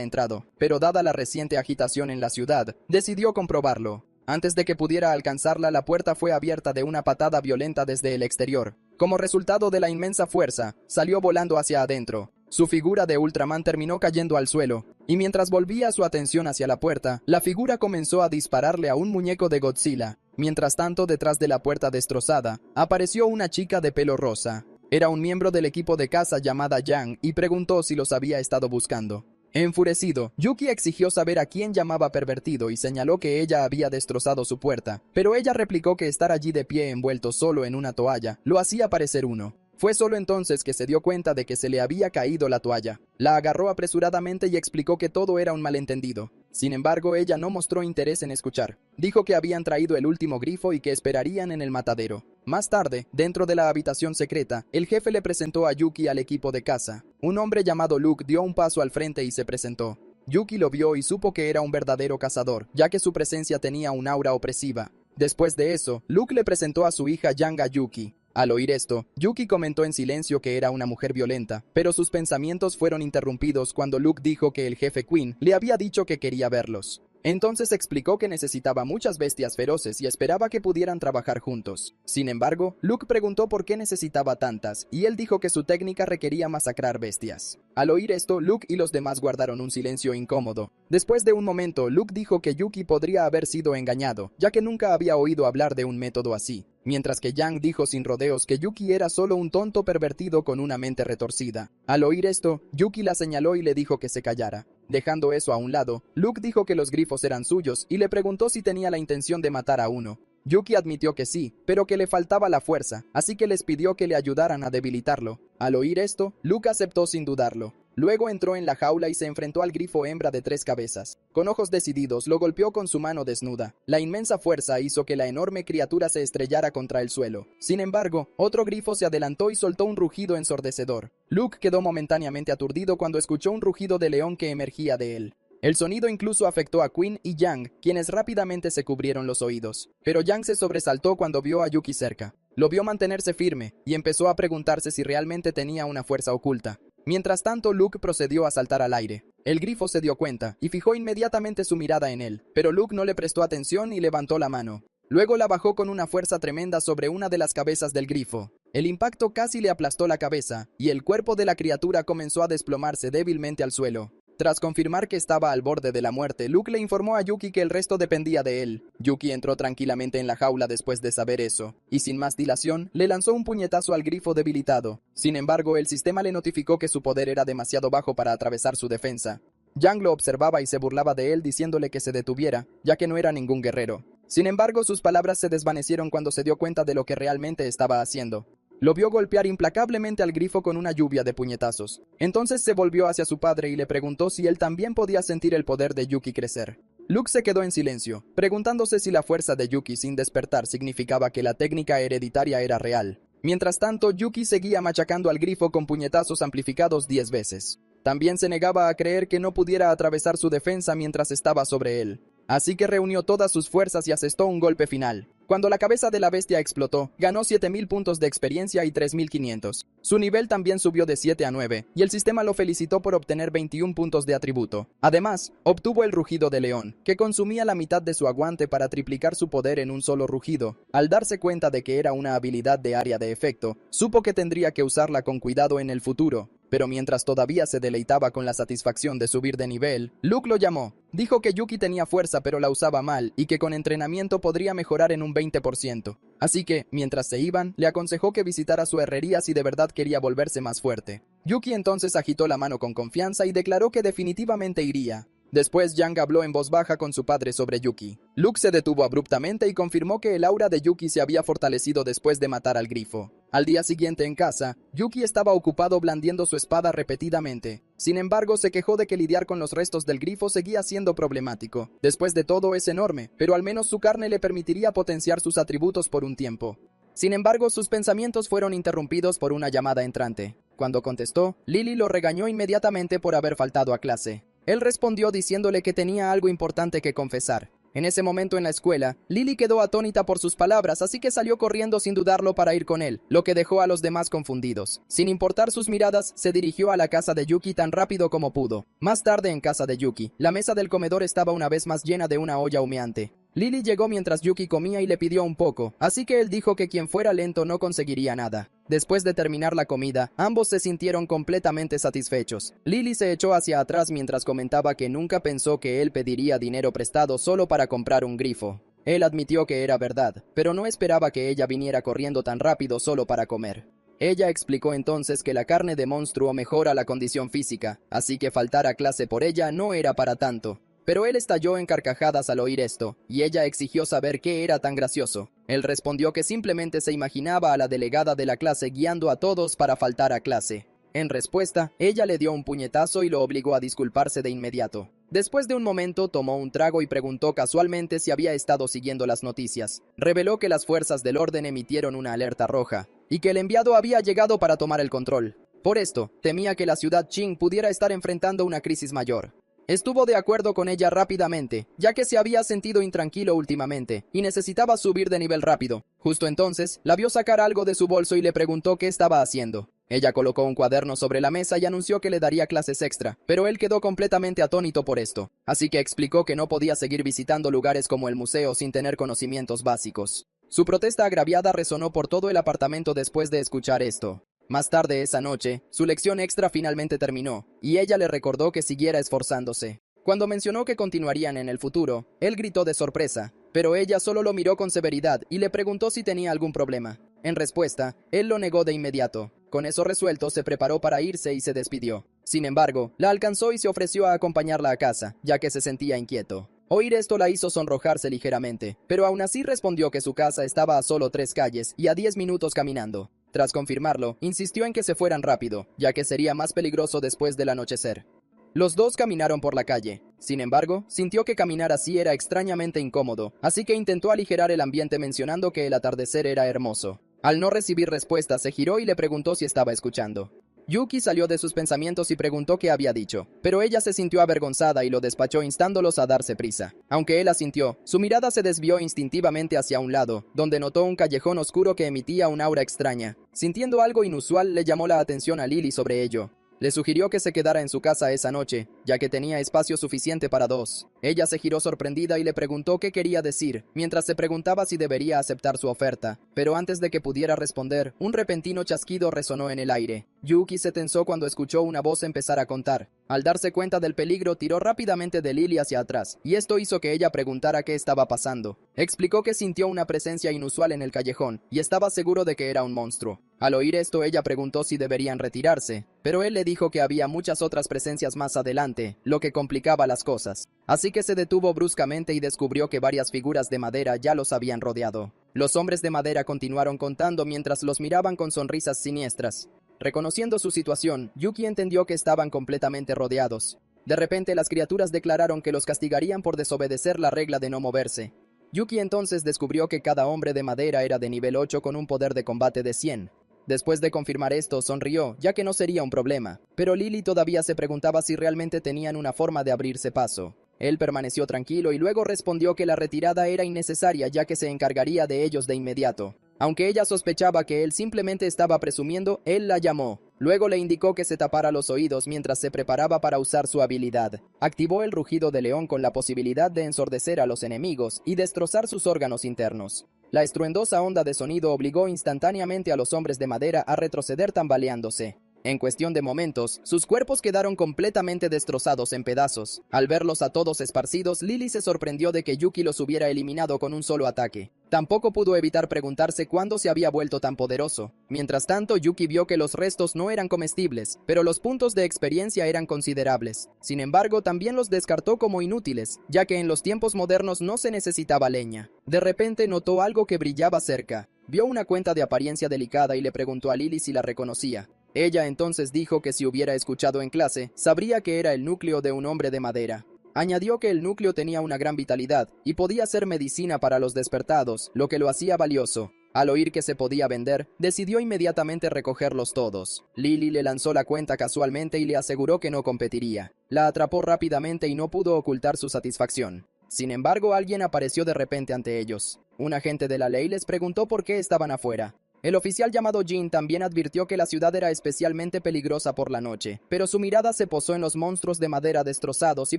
entrado, pero dada la reciente agitación en la ciudad, decidió comprobarlo. Antes de que pudiera alcanzarla, la puerta fue abierta de una patada violenta desde el exterior. Como resultado de la inmensa fuerza, salió volando hacia adentro. Su figura de Ultraman terminó cayendo al suelo, y mientras volvía su atención hacia la puerta, la figura comenzó a dispararle a un muñeco de Godzilla. Mientras tanto, detrás de la puerta destrozada, apareció una chica de pelo rosa. Era un miembro del equipo de caza llamada Yang y preguntó si los había estado buscando. Enfurecido, Yuki exigió saber a quién llamaba pervertido y señaló que ella había destrozado su puerta, pero ella replicó que estar allí de pie envuelto solo en una toalla lo hacía parecer uno. Fue solo entonces que se dio cuenta de que se le había caído la toalla. La agarró apresuradamente y explicó que todo era un malentendido. Sin embargo, ella no mostró interés en escuchar. Dijo que habían traído el último grifo y que esperarían en el matadero. Más tarde, dentro de la habitación secreta, el jefe le presentó a Yuki al equipo de caza. Un hombre llamado Luke dio un paso al frente y se presentó. Yuki lo vio y supo que era un verdadero cazador, ya que su presencia tenía un aura opresiva. Después de eso, Luke le presentó a su hija Yang a Yuki. Al oír esto, Yuki comentó en silencio que era una mujer violenta, pero sus pensamientos fueron interrumpidos cuando Luke dijo que el jefe Quinn le había dicho que quería verlos. Entonces explicó que necesitaba muchas bestias feroces y esperaba que pudieran trabajar juntos. Sin embargo, Luke preguntó por qué necesitaba tantas, y él dijo que su técnica requería masacrar bestias. Al oír esto, Luke y los demás guardaron un silencio incómodo. Después de un momento, Luke dijo que Yuki podría haber sido engañado, ya que nunca había oído hablar de un método así. Mientras que Yang dijo sin rodeos que Yuki era solo un tonto pervertido con una mente retorcida. Al oír esto, Yuki la señaló y le dijo que se callara. Dejando eso a un lado, Luke dijo que los grifos eran suyos y le preguntó si tenía la intención de matar a uno. Yuki admitió que sí, pero que le faltaba la fuerza, así que les pidió que le ayudaran a debilitarlo. Al oír esto, Luke aceptó sin dudarlo. Luego entró en la jaula y se enfrentó al grifo hembra de 3 cabezas. Con ojos decididos, lo golpeó con su mano desnuda. La inmensa fuerza hizo que la enorme criatura se estrellara contra el suelo. Sin embargo, otro grifo se adelantó y soltó un rugido ensordecedor. Luke quedó momentáneamente aturdido cuando escuchó un rugido de león que emergía de él. El sonido incluso afectó a Quinn y Yang, quienes rápidamente se cubrieron los oídos. Pero Yang se sobresaltó cuando vio a Yuki cerca. Lo vio mantenerse firme, y empezó a preguntarse si realmente tenía una fuerza oculta. Mientras tanto, Luke procedió a saltar al aire. El grifo se dio cuenta, y fijó inmediatamente su mirada en él, pero Luke no le prestó atención y levantó la mano. Luego la bajó con una fuerza tremenda sobre una de las cabezas del grifo. El impacto casi le aplastó la cabeza, y el cuerpo de la criatura comenzó a desplomarse débilmente al suelo. Tras confirmar que estaba al borde de la muerte, Luke le informó a Yuki que el resto dependía de él. Yuki entró tranquilamente en la jaula después de saber eso, y sin más dilación, le lanzó un puñetazo al grifo debilitado. Sin embargo, el sistema le notificó que su poder era demasiado bajo para atravesar su defensa. Yang lo observaba y se burlaba de él diciéndole que se detuviera, ya que no era ningún guerrero. Sin embargo, sus palabras se desvanecieron cuando se dio cuenta de lo que realmente estaba haciendo. Lo vio golpear implacablemente al grifo con una lluvia de puñetazos. Entonces se volvió hacia su padre y le preguntó si él también podía sentir el poder de Yuki crecer. Luke se quedó en silencio, preguntándose si la fuerza de Yuki sin despertar significaba que la técnica hereditaria era real. Mientras tanto, Yuki seguía machacando al grifo con puñetazos amplificados 10 veces. También se negaba a creer que no pudiera atravesar su defensa mientras estaba sobre él. Así que reunió todas sus fuerzas y asestó un golpe final. Cuando la cabeza de la bestia explotó, ganó 7000 puntos de experiencia y 3500. Su nivel también subió de 7 a 9, y el sistema lo felicitó por obtener 21 puntos de atributo. Además, obtuvo el rugido de león, que consumía la mitad de su aguante para triplicar su poder en un solo rugido. Al darse cuenta de que era una habilidad de área de efecto, supo que tendría que usarla con cuidado en el futuro. Pero mientras todavía se deleitaba con la satisfacción de subir de nivel, Luke lo llamó. Dijo que Yuki tenía fuerza pero la usaba mal y que con entrenamiento podría mejorar en un 20%. Así que, mientras se iban, le aconsejó que visitara su herrería si de verdad quería volverse más fuerte. Yuki entonces agitó la mano con confianza y declaró que definitivamente iría. Después Yang habló en voz baja con su padre sobre Yuki. Luke se detuvo abruptamente y confirmó que el aura de Yuki se había fortalecido después de matar al grifo. Al día siguiente en casa, Yuki estaba ocupado blandiendo su espada repetidamente. Sin embargo, se quejó de que lidiar con los restos del grifo seguía siendo problemático. Después de todo, es enorme, pero al menos su carne le permitiría potenciar sus atributos por un tiempo. Sin embargo, sus pensamientos fueron interrumpidos por una llamada entrante. Cuando contestó, Lily lo regañó inmediatamente por haber faltado a clase. Él respondió diciéndole que tenía algo importante que confesar. En ese momento en la escuela, Lily quedó atónita por sus palabras, así que salió corriendo sin dudarlo para ir con él, lo que dejó a los demás confundidos. Sin importar sus miradas, se dirigió a la casa de Yuki tan rápido como pudo. Más tarde en casa de Yuki, la mesa del comedor estaba una vez más llena de una olla humeante. Lily llegó mientras Yuki comía y le pidió un poco, así que él dijo que quien fuera lento no conseguiría nada. Después de terminar la comida, ambos se sintieron completamente satisfechos. Lily se echó hacia atrás mientras comentaba que nunca pensó que él pediría dinero prestado solo para comprar un grifo. Él admitió que era verdad, pero no esperaba que ella viniera corriendo tan rápido solo para comer. Ella explicó entonces que la carne de monstruo mejora la condición física, así que faltar a clase por ella no era para tanto. Pero él estalló en carcajadas al oír esto, y ella exigió saber qué era tan gracioso. Él respondió que simplemente se imaginaba a la delegada de la clase guiando a todos para faltar a clase. En respuesta, ella le dio un puñetazo y lo obligó a disculparse de inmediato. Después de un momento, tomó un trago y preguntó casualmente si había estado siguiendo las noticias. Reveló que las fuerzas del orden emitieron una alerta roja, y que el enviado había llegado para tomar el control. Por esto, temía que la ciudad Qing pudiera estar enfrentando una crisis mayor. Estuvo de acuerdo con ella rápidamente, ya que se había sentido intranquilo últimamente, y necesitaba subir de nivel rápido. Justo entonces, la vio sacar algo de su bolso y le preguntó qué estaba haciendo. Ella colocó un cuaderno sobre la mesa y anunció que le daría clases extra, pero él quedó completamente atónito por esto. Así que explicó que no podía seguir visitando lugares como el museo sin tener conocimientos básicos. Su protesta agraviada resonó por todo el apartamento después de escuchar esto. Más tarde esa noche, su lección extra finalmente terminó, y ella le recordó que siguiera esforzándose. Cuando mencionó que continuarían en el futuro, él gritó de sorpresa, pero ella solo lo miró con severidad y le preguntó si tenía algún problema. En respuesta, él lo negó de inmediato. Con eso resuelto, se preparó para irse y se despidió. Sin embargo, la alcanzó y se ofreció a acompañarla a casa, ya que se sentía inquieto. Oír esto la hizo sonrojarse ligeramente, pero aún así respondió que su casa estaba a solo 3 calles y a 10 minutos caminando. Tras confirmarlo, insistió en que se fueran rápido, ya que sería más peligroso después del anochecer. Los dos caminaron por la calle. Sin embargo, sintió que caminar así era extrañamente incómodo, así que intentó aligerar el ambiente mencionando que el atardecer era hermoso. Al no recibir respuesta, se giró y le preguntó si estaba escuchando. Yuki salió de sus pensamientos y preguntó qué había dicho, pero ella se sintió avergonzada y lo despachó instándolos a darse prisa. Aunque él asintió, su mirada se desvió instintivamente hacia un lado, donde notó un callejón oscuro que emitía un aura extraña. Sintiendo algo inusual, le llamó la atención a Lily sobre ello. Le sugirió que se quedara en su casa esa noche, ya que tenía espacio suficiente para 2. Ella se giró sorprendida y le preguntó qué quería decir, mientras se preguntaba si debería aceptar su oferta. Pero antes de que pudiera responder, un repentino chasquido resonó en el aire. Yuki se tensó cuando escuchó una voz empezar a contar. Al darse cuenta del peligro, tiró rápidamente de Lily hacia atrás, y esto hizo que ella preguntara qué estaba pasando. Explicó que sintió una presencia inusual en el callejón, y estaba seguro de que era un monstruo. Al oír esto, ella preguntó si deberían retirarse, pero él le dijo que había muchas otras presencias más adelante, lo que complicaba las cosas. Así que se detuvo bruscamente y descubrió que varias figuras de madera ya los habían rodeado. Los hombres de madera continuaron contando mientras los miraban con sonrisas siniestras. Reconociendo su situación, Yuki entendió que estaban completamente rodeados. De repente, las criaturas declararon que los castigarían por desobedecer la regla de no moverse. Yuki entonces descubrió que cada hombre de madera era de nivel 8 con un poder de combate de 100. Después de confirmar esto, sonrió, ya que no sería un problema. Pero Lily todavía se preguntaba si realmente tenían una forma de abrirse paso. Él permaneció tranquilo y luego respondió que la retirada era innecesaria, ya que se encargaría de ellos de inmediato. Aunque ella sospechaba que él simplemente estaba presumiendo, él la llamó. Luego le indicó que se tapara los oídos mientras se preparaba para usar su habilidad. Activó el rugido de león con la posibilidad de ensordecer a los enemigos y destrozar sus órganos internos. La estruendosa onda de sonido obligó instantáneamente a los hombres de madera a retroceder tambaleándose. En cuestión de momentos, sus cuerpos quedaron completamente destrozados en pedazos. Al verlos a todos esparcidos, Lily se sorprendió de que Yuki los hubiera eliminado con un solo ataque. Tampoco pudo evitar preguntarse cuándo se había vuelto tan poderoso. Mientras tanto, Yuki vio que los restos no eran comestibles, pero los puntos de experiencia eran considerables. Sin embargo, también los descartó como inútiles, ya que en los tiempos modernos no se necesitaba leña. De repente notó algo que brillaba cerca. Vio una cuenta de apariencia delicada y le preguntó a Lily si la reconocía. Ella entonces dijo que si hubiera escuchado en clase, sabría que era el núcleo de un hombre de madera. Añadió que el núcleo tenía una gran vitalidad y podía ser medicina para los despertados, lo que lo hacía valioso. Al oír que se podía vender, decidió inmediatamente recogerlos todos. Lily le lanzó la cuenta casualmente y le aseguró que no competiría. La atrapó rápidamente y no pudo ocultar su satisfacción. Sin embargo, alguien apareció de repente ante ellos. Un agente de la ley les preguntó por qué estaban afuera. El oficial llamado Jin también advirtió que la ciudad era especialmente peligrosa por la noche, pero su mirada se posó en los monstruos de madera destrozados y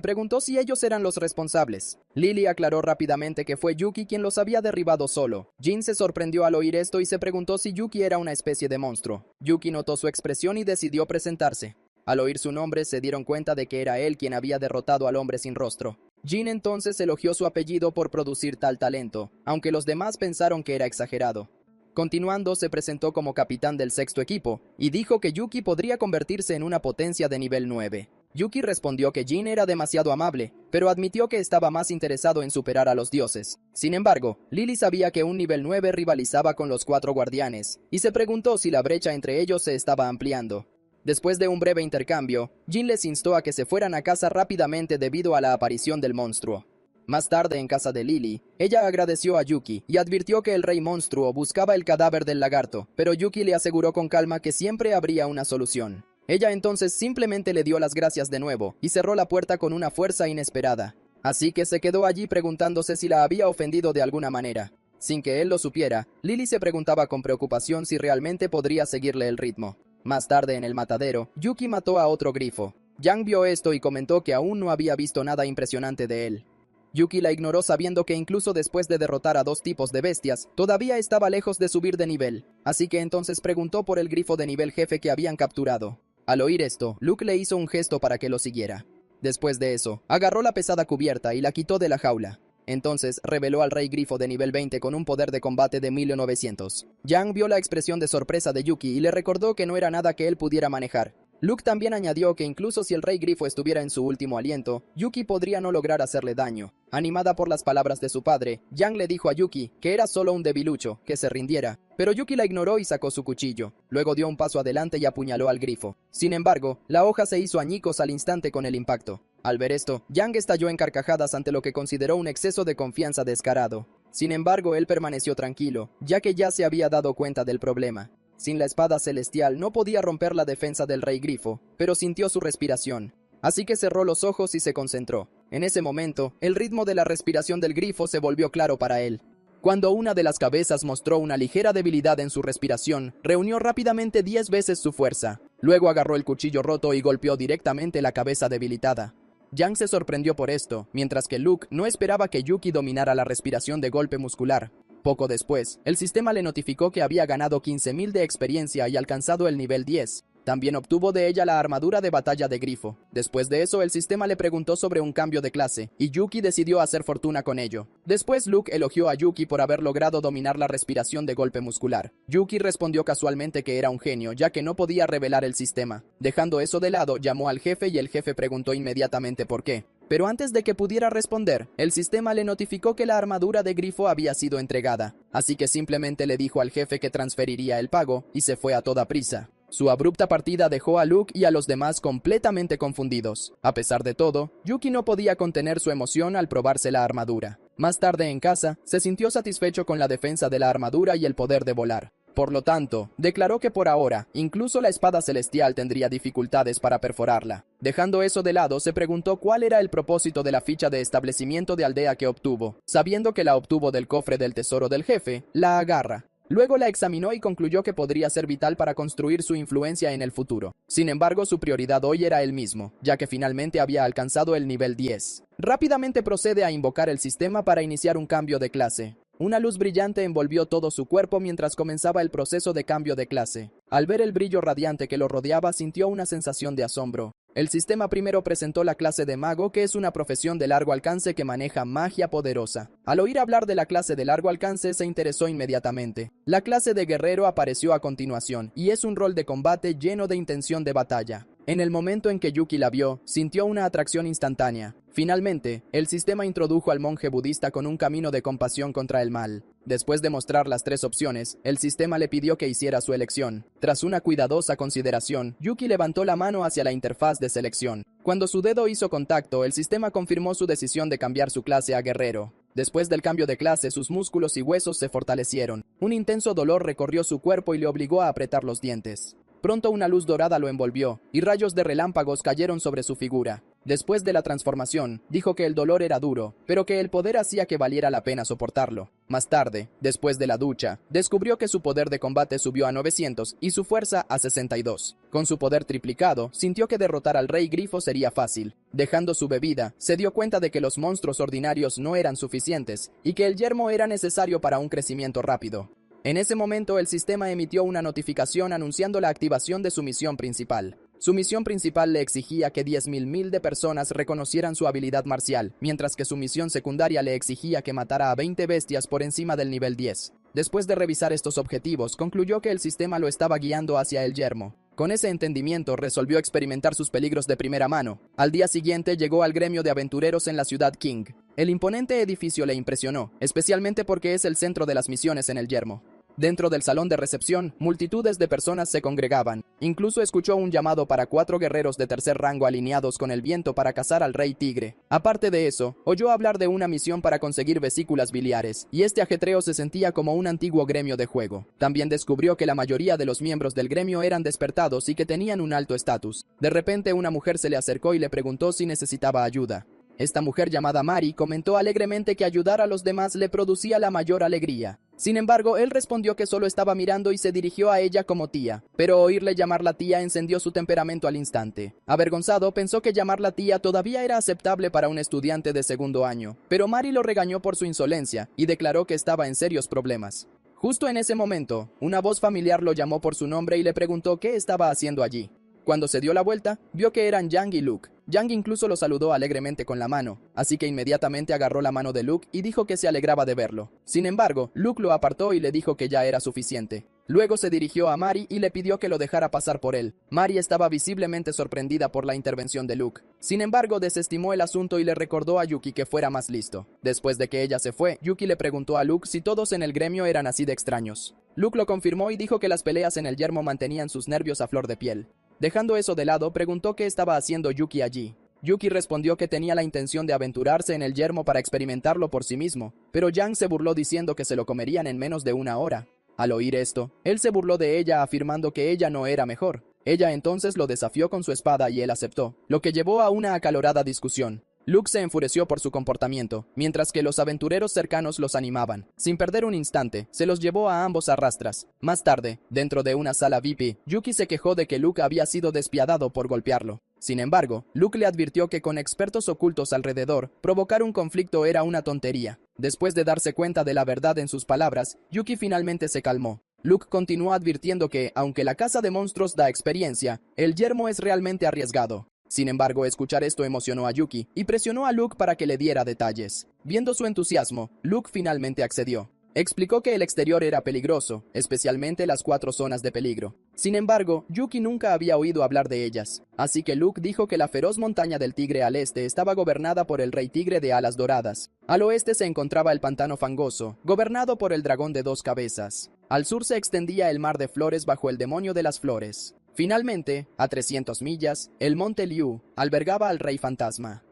preguntó si ellos eran los responsables. Lily aclaró rápidamente que fue Yuki quien los había derribado solo. Jin se sorprendió al oír esto y se preguntó si Yuki era una especie de monstruo. Yuki notó su expresión y decidió presentarse. Al oír su nombre, se dieron cuenta de que era él quien había derrotado al hombre sin rostro. Jin entonces elogió su apellido por producir tal talento, aunque los demás pensaron que era exagerado. Continuando, se presentó como capitán del sexto equipo, y dijo que Yuki podría convertirse en una potencia de nivel 9. Yuki respondió que Jin era demasiado amable, pero admitió que estaba más interesado en superar a los dioses. Sin embargo, Lily sabía que un nivel 9 rivalizaba con los 4 guardianes, y se preguntó si la brecha entre ellos se estaba ampliando. Después de un breve intercambio, Jin les instó a que se fueran a casa rápidamente debido a la aparición del monstruo. Más tarde, en casa de Lily, ella agradeció a Yuki y advirtió que el rey monstruo buscaba el cadáver del lagarto, pero Yuki le aseguró con calma que siempre habría una solución. Ella entonces simplemente le dio las gracias de nuevo y cerró la puerta con una fuerza inesperada. Así que se quedó allí preguntándose si la había ofendido de alguna manera. Sin que él lo supiera, Lily se preguntaba con preocupación si realmente podría seguirle el ritmo. Más tarde, en el matadero, Yuki mató a otro grifo. Yang vio esto y comentó que aún no había visto nada impresionante de él. Yuki la ignoró sabiendo que incluso después de derrotar a 2 tipos de bestias, todavía estaba lejos de subir de nivel, así que entonces preguntó por el grifo de nivel jefe que habían capturado. Al oír esto, Luke le hizo un gesto para que lo siguiera. Después de eso, agarró la pesada cubierta y la quitó de la jaula. Entonces, reveló al rey grifo de nivel 20 con un poder de combate de 1900. Yang vio la expresión de sorpresa de Yuki y le recordó que no era nada que él pudiera manejar. Luke también añadió que incluso si el rey grifo estuviera en su último aliento, Yuki podría no lograr hacerle daño. Animada por las palabras de su padre, Yang le dijo a Yuki que era solo un debilucho, que se rindiera. Pero Yuki la ignoró y sacó su cuchillo. Luego dio un paso adelante y apuñaló al grifo. Sin embargo, la hoja se hizo añicos al instante con el impacto. Al ver esto, Yang estalló en carcajadas ante lo que consideró un exceso de confianza descarado. Sin embargo, él permaneció tranquilo, ya que ya se había dado cuenta del problema. Sin la espada celestial no podía romper la defensa del rey grifo, pero sintió su respiración. Así que cerró los ojos y se concentró. En ese momento, el ritmo de la respiración del grifo se volvió claro para él. Cuando una de las cabezas mostró una ligera debilidad en su respiración, reunió rápidamente 10 veces su fuerza. Luego agarró el cuchillo roto y golpeó directamente la cabeza debilitada. Yang se sorprendió por esto, mientras que Luke no esperaba que Yuki dominara la respiración de golpe muscular. Poco después, el sistema le notificó que había ganado 15.000 de experiencia y alcanzado el nivel 10. También obtuvo de ella la armadura de batalla de grifo. Después de eso, el sistema le preguntó sobre un cambio de clase, y Yuki decidió hacer fortuna con ello. Después, Luke elogió a Yuki por haber logrado dominar la respiración de golpe muscular. Yuki respondió casualmente que era un genio, ya que no podía revelar el sistema. Dejando eso de lado, llamó al jefe y el jefe preguntó inmediatamente por qué. Pero antes de que pudiera responder, el sistema le notificó que la armadura de grifo había sido entregada. Así que simplemente le dijo al jefe que transferiría el pago, y se fue a toda prisa. Su abrupta partida dejó a Luke y a los demás completamente confundidos. A pesar de todo, Yuki no podía contener su emoción al probarse la armadura. Más tarde en casa, se sintió satisfecho con la defensa de la armadura y el poder de volar. Por lo tanto, declaró que por ahora, incluso la espada celestial tendría dificultades para perforarla. Dejando eso de lado, se preguntó cuál era el propósito de la ficha de establecimiento de aldea que obtuvo. Sabiendo que la obtuvo del cofre del tesoro del jefe, la agarra. Luego la examinó y concluyó que podría ser vital para construir su influencia en el futuro. Sin embargo, su prioridad hoy era él mismo, ya que finalmente había alcanzado el nivel 10. Rápidamente procede a invocar el sistema para iniciar un cambio de clase. Una luz brillante envolvió todo su cuerpo mientras comenzaba el proceso de cambio de clase. Al ver el brillo radiante que lo rodeaba, sintió una sensación de asombro. El sistema primero presentó la clase de mago, que es una profesión de largo alcance que maneja magia poderosa. Al oír hablar de la clase de largo alcance, se interesó inmediatamente. La clase de guerrero apareció a continuación, y es un rol de combate lleno de intención de batalla. En el momento en que Yuki la vio, sintió una atracción instantánea. Finalmente, el sistema introdujo al monje budista con un camino de compasión contra el mal. Después de mostrar las 3 opciones, el sistema le pidió que hiciera su elección. Tras una cuidadosa consideración, Yuki levantó la mano hacia la interfaz de selección. Cuando su dedo hizo contacto, el sistema confirmó su decisión de cambiar su clase a guerrero. Después del cambio de clase, sus músculos y huesos se fortalecieron. Un intenso dolor recorrió su cuerpo y le obligó a apretar los dientes. Pronto una luz dorada lo envolvió, y rayos de relámpagos cayeron sobre su figura. Después de la transformación, dijo que el dolor era duro, pero que el poder hacía que valiera la pena soportarlo. Más tarde, después de la ducha, descubrió que su poder de combate subió a 900 y su fuerza a 62. Con su poder triplicado, sintió que derrotar al rey grifo sería fácil. Dejando su bebida, se dio cuenta de que los monstruos ordinarios no eran suficientes y que el yermo era necesario para un crecimiento rápido. En ese momento, el sistema emitió una notificación anunciando la activación de su misión principal. Su misión principal le exigía que 10.000 de personas reconocieran su habilidad marcial, mientras que su misión secundaria le exigía que matara a 20 bestias por encima del nivel 10. Después de revisar estos objetivos, concluyó que el sistema lo estaba guiando hacia el yermo. Con ese entendimiento, resolvió experimentar sus peligros de primera mano. Al día siguiente, llegó al gremio de aventureros en la ciudad King. El imponente edificio le impresionó, especialmente porque es el centro de las misiones en el yermo. Dentro del salón de recepción, multitudes de personas se congregaban. Incluso escuchó un llamado para 4 guerreros de tercer rango alineados con el viento para cazar al rey tigre. Aparte de eso, oyó hablar de una misión para conseguir vesículas biliares, y este ajetreo se sentía como un antiguo gremio de juego. También descubrió que la mayoría de los miembros del gremio eran despertados y que tenían un alto estatus. De repente, una mujer se le acercó y le preguntó si necesitaba ayuda. Esta mujer llamada Mari comentó alegremente que ayudar a los demás le producía la mayor alegría. Sin embargo, él respondió que solo estaba mirando y se dirigió a ella como tía, pero oírle llamarla tía encendió su temperamento al instante. Avergonzado, pensó que llamarla tía todavía era aceptable para un estudiante de segundo año, pero Mari lo regañó por su insolencia y declaró que estaba en serios problemas. Justo en ese momento, una voz familiar lo llamó por su nombre y le preguntó qué estaba haciendo allí. Cuando se dio la vuelta, vio que eran Yang y Luke. Yang incluso lo saludó alegremente con la mano, así que inmediatamente agarró la mano de Luke y dijo que se alegraba de verlo. Sin embargo, Luke lo apartó y le dijo que ya era suficiente. Luego se dirigió a Mari y le pidió que lo dejara pasar por él. Mari estaba visiblemente sorprendida por la intervención de Luke. Sin embargo, desestimó el asunto y le recordó a Yuki que fuera más listo. Después de que ella se fue, Yuki le preguntó a Luke si todos en el gremio eran así de extraños. Luke lo confirmó y dijo que las peleas en el yermo mantenían sus nervios a flor de piel. Dejando eso de lado, preguntó qué estaba haciendo Yuki allí. Yuki respondió que tenía la intención de aventurarse en el yermo para experimentarlo por sí mismo, pero Yang se burló diciendo que se lo comerían en menos de una hora. Al oír esto, él se burló de ella afirmando que ella no era mejor. Ella entonces lo desafió con su espada y él aceptó, lo que llevó a una acalorada discusión. Luke se enfureció por su comportamiento, mientras que los aventureros cercanos los animaban. Sin perder un instante, se los llevó a ambos a rastras. Más tarde, dentro de una sala VIP, Yuki se quejó de que Luke había sido despiadado por golpearlo. Sin embargo, Luke le advirtió que con expertos ocultos alrededor, provocar un conflicto era una tontería. Después de darse cuenta de la verdad en sus palabras, Yuki finalmente se calmó. Luke continuó advirtiendo que, aunque la caza de monstruos da experiencia, el yermo es realmente arriesgado. Sin embargo, escuchar esto emocionó a Yuki y presionó a Luke para que le diera detalles. Viendo su entusiasmo, Luke finalmente accedió. Explicó que el exterior era peligroso, especialmente las 4 zonas de peligro. Sin embargo, Yuki nunca había oído hablar de ellas. Así que Luke dijo que la feroz montaña del tigre al este estaba gobernada por el rey tigre de alas doradas. Al oeste se encontraba el pantano fangoso, gobernado por el dragón de 2 cabezas. Al sur se extendía el mar de flores bajo el demonio de las flores. Finalmente, a 300 millas, el monte Liu albergaba al rey fantasma.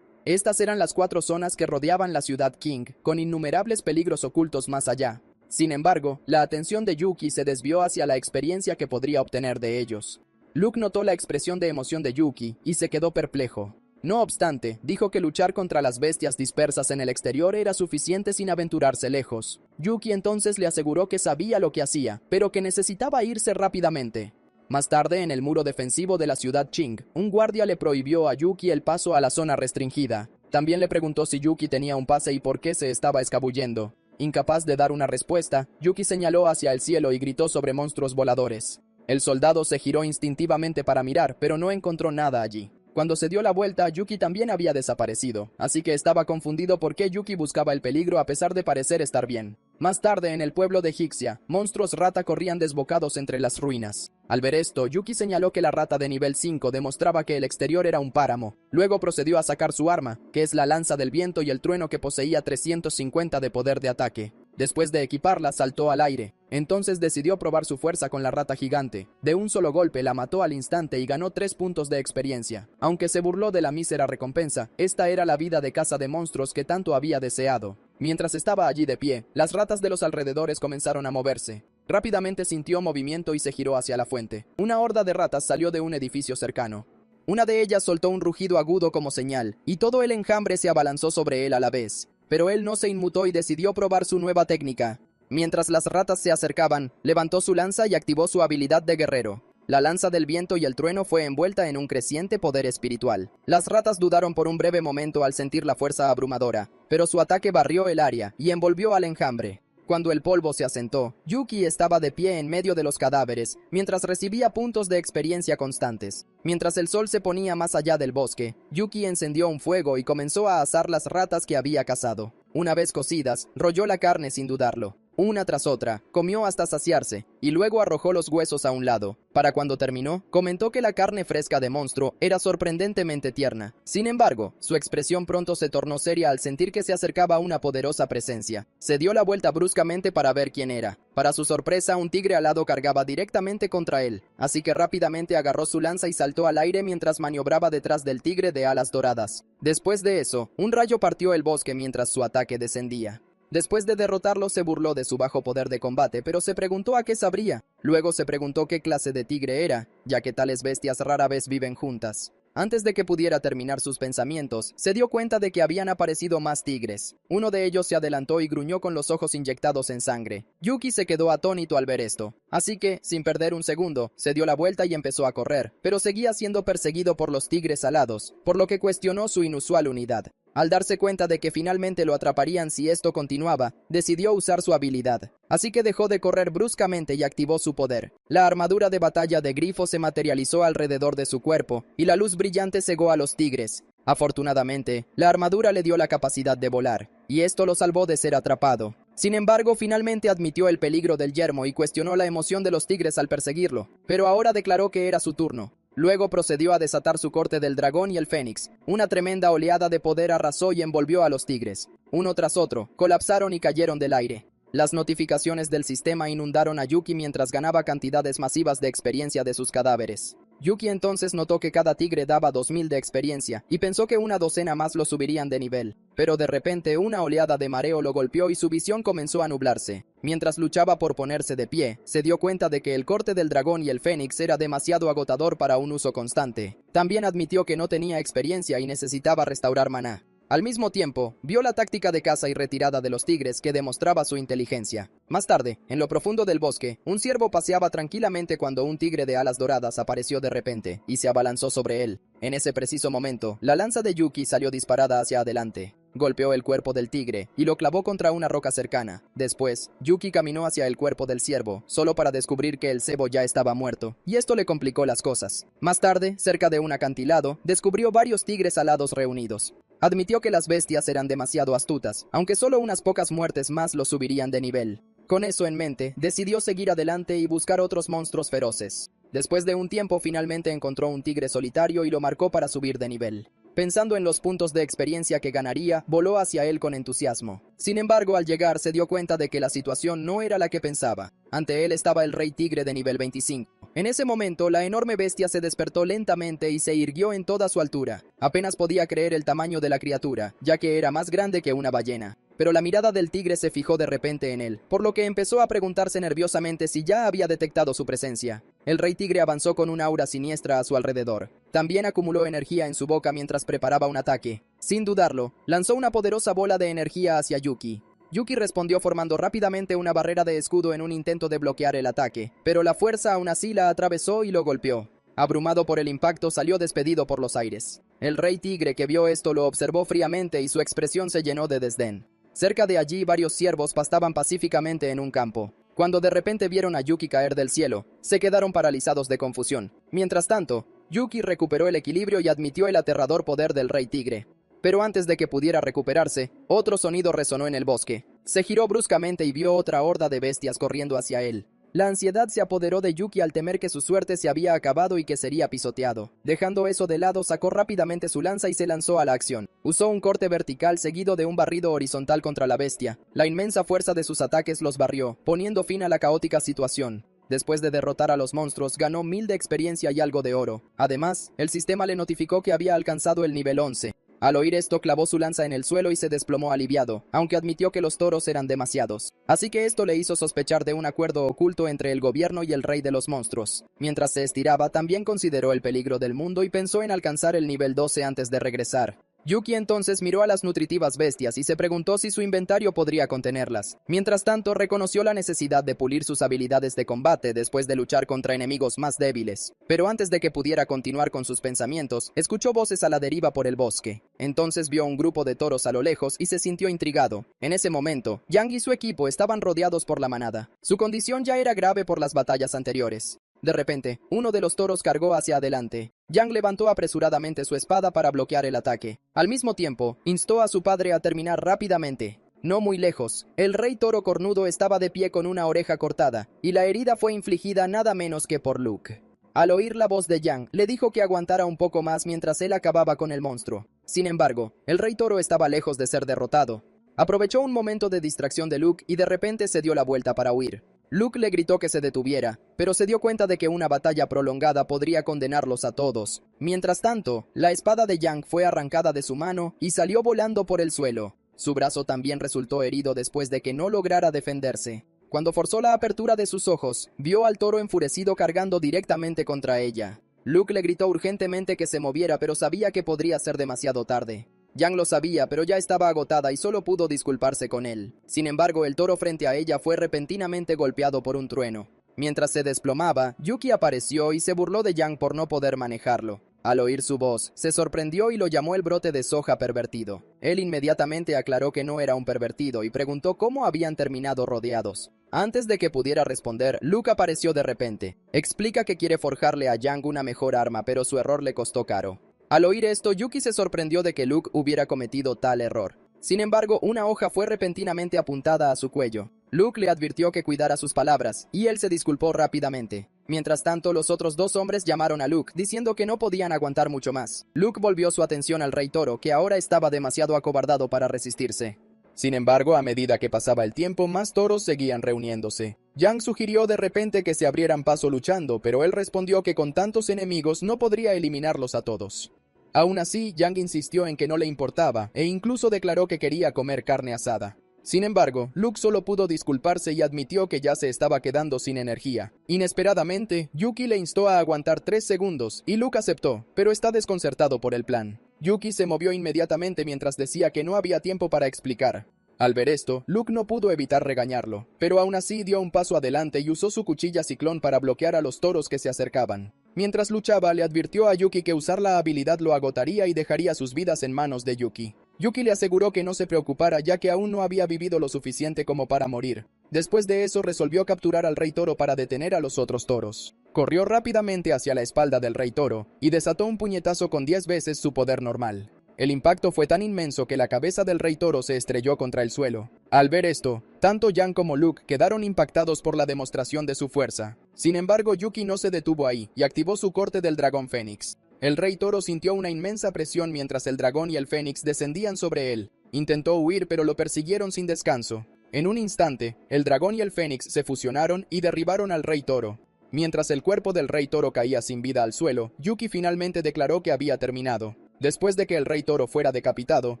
Estas eran las 4 zonas que rodeaban la ciudad King, con innumerables peligros ocultos más allá. Sin embargo, la atención de Yuki se desvió hacia la experiencia que podría obtener de ellos. Luke notó la expresión de emoción de Yuki y se quedó perplejo. No obstante, dijo que luchar contra las bestias dispersas en el exterior era suficiente sin aventurarse lejos. Yuki entonces le aseguró que sabía lo que hacía, pero que necesitaba irse rápidamente. Más tarde, en el muro defensivo de la ciudad Ching, un guardia le prohibió a Yuki el paso a la zona restringida. También le preguntó si Yuki tenía un pase y por qué se estaba escabullendo. Incapaz de dar una respuesta, Yuki señaló hacia el cielo y gritó sobre monstruos voladores. El soldado se giró instintivamente para mirar, pero no encontró nada allí. Cuando se dio la vuelta, Yuki también había desaparecido, así que estaba confundido por qué Yuki buscaba el peligro a pesar de parecer estar bien. Más tarde, en el pueblo de Hixia, monstruos rata corrían desbocados entre las ruinas. Al ver esto, Yuki señaló que la rata de nivel 5 demostraba que el exterior era un páramo. Luego procedió a sacar su arma, que es la lanza del viento y el trueno que poseía 350 de poder de ataque. Después de equiparla, saltó al aire. Entonces decidió probar su fuerza con la rata gigante. De un solo golpe la mató al instante y ganó 3 puntos de experiencia. Aunque se burló de la mísera recompensa, esta era la vida de caza de monstruos que tanto había deseado. Mientras estaba allí de pie, las ratas de los alrededores comenzaron a moverse. Rápidamente sintió movimiento y se giró hacia la fuente. Una horda de ratas salió de un edificio cercano. Una de ellas soltó un rugido agudo como señal, y todo el enjambre se abalanzó sobre él a la vez. Pero él no se inmutó y decidió probar su nueva técnica. Mientras las ratas se acercaban, levantó su lanza y activó su habilidad de guerrero. La lanza del viento y el trueno fue envuelta en un creciente poder espiritual. Las ratas dudaron por un breve momento al sentir la fuerza abrumadora, pero su ataque barrió el área y envolvió al enjambre. Cuando el polvo se asentó, Yuki estaba de pie en medio de los cadáveres, mientras recibía puntos de experiencia constantes. Mientras el sol se ponía más allá del bosque, Yuki encendió un fuego y comenzó a asar las ratas que había cazado. Una vez cocidas, rolló la carne sin dudarlo. Una tras otra, comió hasta saciarse, y luego arrojó los huesos a un lado. Para cuando terminó, comentó que la carne fresca de monstruo era sorprendentemente tierna. Sin embargo, su expresión pronto se tornó seria al sentir que se acercaba una poderosa presencia. Se dio la vuelta bruscamente para ver quién era. Para su sorpresa, un tigre alado cargaba directamente contra él, así que rápidamente agarró su lanza y saltó al aire mientras maniobraba detrás del tigre de alas doradas. Después de eso, un rayo partió el bosque mientras su ataque descendía. Después de derrotarlo, se burló de su bajo poder de combate, pero se preguntó a qué sabría. Luego se preguntó qué clase de tigre era, ya que tales bestias rara vez viven juntas. Antes de que pudiera terminar sus pensamientos, se dio cuenta de que habían aparecido más tigres. Uno de ellos se adelantó y gruñó con los ojos inyectados en sangre. Yuki se quedó atónito al ver esto. Así que, sin perder un segundo, se dio la vuelta y empezó a correr, pero seguía siendo perseguido por los tigres alados, por lo que cuestionó su inusual unidad. Al darse cuenta de que finalmente lo atraparían si esto continuaba, decidió usar su habilidad. Así que dejó de correr bruscamente y activó su poder. La armadura de batalla de Grifo se materializó alrededor de su cuerpo, y la luz brillante cegó a los tigres. Afortunadamente, la armadura le dio la capacidad de volar, y esto lo salvó de ser atrapado. Sin embargo, finalmente admitió el peligro del yermo y cuestionó la emoción de los tigres al perseguirlo, pero ahora declaró que era su turno. Luego procedió a desatar su corte del dragón y el fénix. Una tremenda oleada de poder arrasó y envolvió a los tigres. Uno tras otro, colapsaron y cayeron del aire. Las notificaciones del sistema inundaron a Yuki mientras ganaba cantidades masivas de experiencia de sus cadáveres. Yuki entonces notó que cada tigre daba 2000 de experiencia, y pensó que una docena más lo subirían de nivel. Pero de repente una oleada de mareo lo golpeó y su visión comenzó a nublarse. Mientras luchaba por ponerse de pie, se dio cuenta de que el corte del dragón y el fénix era demasiado agotador para un uso constante. También admitió que no tenía experiencia y necesitaba restaurar maná. Al mismo tiempo, vio la táctica de caza y retirada de los tigres que demostraba su inteligencia. Más tarde, en lo profundo del bosque, un ciervo paseaba tranquilamente cuando un tigre de alas doradas apareció de repente y se abalanzó sobre él. En ese preciso momento, la lanza de Yuki salió disparada hacia adelante. Golpeó el cuerpo del tigre y lo clavó contra una roca cercana. Después, Yuki caminó hacia el cuerpo del ciervo, solo para descubrir que el cebo ya estaba muerto, y esto le complicó las cosas. Más tarde, cerca de un acantilado, descubrió varios tigres alados reunidos. Admitió que las bestias eran demasiado astutas, aunque solo unas pocas muertes más lo subirían de nivel. Con eso en mente, decidió seguir adelante y buscar otros monstruos feroces. Después de un tiempo, finalmente encontró un tigre solitario y lo marcó para subir de nivel. Pensando en los puntos de experiencia que ganaría, voló hacia él con entusiasmo. Sin embargo, al llegar se dio cuenta de que la situación no era la que pensaba. Ante él estaba el rey tigre de nivel 25. En ese momento, la enorme bestia se despertó lentamente y se irguió en toda su altura. Apenas podía creer el tamaño de la criatura, ya que era más grande que una ballena. Pero la mirada del tigre se fijó de repente en él, por lo que empezó a preguntarse nerviosamente si ya había detectado su presencia. El rey tigre avanzó con una aura siniestra a su alrededor. También acumuló energía en su boca mientras preparaba un ataque. Sin dudarlo, lanzó una poderosa bola de energía hacia Yuki. Yuki respondió formando rápidamente una barrera de escudo en un intento de bloquear el ataque, pero la fuerza aún así la atravesó y lo golpeó. Abrumado por el impacto, salió despedido por los aires. El rey tigre que vio esto lo observó fríamente y su expresión se llenó de desdén. Cerca de allí varios ciervos pastaban pacíficamente en un campo. Cuando de repente vieron a Yuki caer del cielo, se quedaron paralizados de confusión. Mientras tanto, Yuki recuperó el equilibrio y admitió el aterrador poder del rey tigre. Pero antes de que pudiera recuperarse, otro sonido resonó en el bosque. Se giró bruscamente y vio otra horda de bestias corriendo hacia él. La ansiedad se apoderó de Yuki al temer que su suerte se había acabado y que sería pisoteado. Dejando eso de lado, sacó rápidamente su lanza y se lanzó a la acción. Usó un corte vertical seguido de un barrido horizontal contra la bestia. La inmensa fuerza de sus ataques los barrió, poniendo fin a la caótica situación. Después de derrotar a los monstruos, ganó 1000 de experiencia y algo de oro. Además, el sistema le notificó que había alcanzado el nivel 11. Al oír esto, clavó su lanza en el suelo y se desplomó aliviado, aunque admitió que los toros eran demasiados. Así que esto le hizo sospechar de un acuerdo oculto entre el gobierno y el rey de los monstruos. Mientras se estiraba, también consideró el peligro del mundo y pensó en alcanzar el nivel 12 antes de regresar. Yuki entonces miró a las nutritivas bestias y se preguntó si su inventario podría contenerlas. Mientras tanto, reconoció la necesidad de pulir sus habilidades de combate después de luchar contra enemigos más débiles. Pero antes de que pudiera continuar con sus pensamientos, escuchó voces a la deriva por el bosque. Entonces vio un grupo de toros a lo lejos y se sintió intrigado. En ese momento, Yang y su equipo estaban rodeados por la manada. Su condición ya era grave por las batallas anteriores. De repente, uno de los toros cargó hacia adelante. Yang levantó apresuradamente su espada para bloquear el ataque. Al mismo tiempo, instó a su padre a terminar rápidamente. No muy lejos, el rey toro cornudo estaba de pie con una oreja cortada, y la herida fue infligida nada menos que por Luke. Al oír la voz de Yang, le dijo que aguantara un poco más mientras él acababa con el monstruo. Sin embargo, el rey toro estaba lejos de ser derrotado. Aprovechó un momento de distracción de Luke y de repente se dio la vuelta para huir. Luke le gritó que se detuviera, pero se dio cuenta de que una batalla prolongada podría condenarlos a todos. Mientras tanto, la espada de Yang fue arrancada de su mano y salió volando por el suelo. Su brazo también resultó herido después de que no lograra defenderse. Cuando forzó la apertura de sus ojos, vio al toro enfurecido cargando directamente contra ella. Luke le gritó urgentemente que se moviera, pero sabía que podría ser demasiado tarde. Yang lo sabía, pero ya estaba agotada y solo pudo disculparse con él. Sin embargo, el toro frente a ella fue repentinamente golpeado por un trueno. Mientras se desplomaba, Yuki apareció y se burló de Yang por no poder manejarlo. Al oír su voz, se sorprendió y lo llamó el brote de soja pervertido. Él inmediatamente aclaró que no era un pervertido y preguntó cómo habían terminado rodeados. Antes de que pudiera responder, Luke apareció de repente. Explica que quiere forjarle a Yang una mejor arma, pero su error le costó caro. Al oír esto, Yuki se sorprendió de que Luke hubiera cometido tal error. Sin embargo, una hoja fue repentinamente apuntada a su cuello. Luke le advirtió que cuidara sus palabras, y él se disculpó rápidamente. Mientras tanto, los otros dos hombres llamaron a Luke, diciendo que no podían aguantar mucho más. Luke volvió su atención al rey toro, que ahora estaba demasiado acobardado para resistirse. Sin embargo, a medida que pasaba el tiempo, más toros seguían reuniéndose. Yang sugirió de repente que se abrieran paso luchando, pero él respondió que con tantos enemigos no podría eliminarlos a todos. Aún así, Yang insistió en que no le importaba, e incluso declaró que quería comer carne asada. Sin embargo, Luke solo pudo disculparse y admitió que ya se estaba quedando sin energía. Inesperadamente, Yuki le instó a aguantar 3 segundos, y Luke aceptó, pero está desconcertado por el plan. Yuki se movió inmediatamente mientras decía que no había tiempo para explicar. Al ver esto, Luke no pudo evitar regañarlo, pero aún así dio un paso adelante y usó su cuchilla ciclón para bloquear a los toros que se acercaban. Mientras luchaba, le advirtió a Yuki que usar la habilidad lo agotaría y dejaría sus vidas en manos de Yuki. Yuki le aseguró que no se preocupara ya que aún no había vivido lo suficiente como para morir. Después de eso resolvió capturar al rey toro para detener a los otros toros. Corrió rápidamente hacia la espalda del rey toro y desató un puñetazo con 10 veces su poder normal. El impacto fue tan inmenso que la cabeza del rey toro se estrelló contra el suelo. Al ver esto, tanto Yang como Luke quedaron impactados por la demostración de su fuerza. Sin embargo, Yuki no se detuvo ahí y activó su corte del dragón fénix. El rey toro sintió una inmensa presión mientras el dragón y el fénix descendían sobre él. Intentó huir, pero lo persiguieron sin descanso. En un instante, el dragón y el fénix se fusionaron y derribaron al rey toro. Mientras el cuerpo del rey toro caía sin vida al suelo, Yuki finalmente declaró que había terminado. Después de que el rey toro fuera decapitado,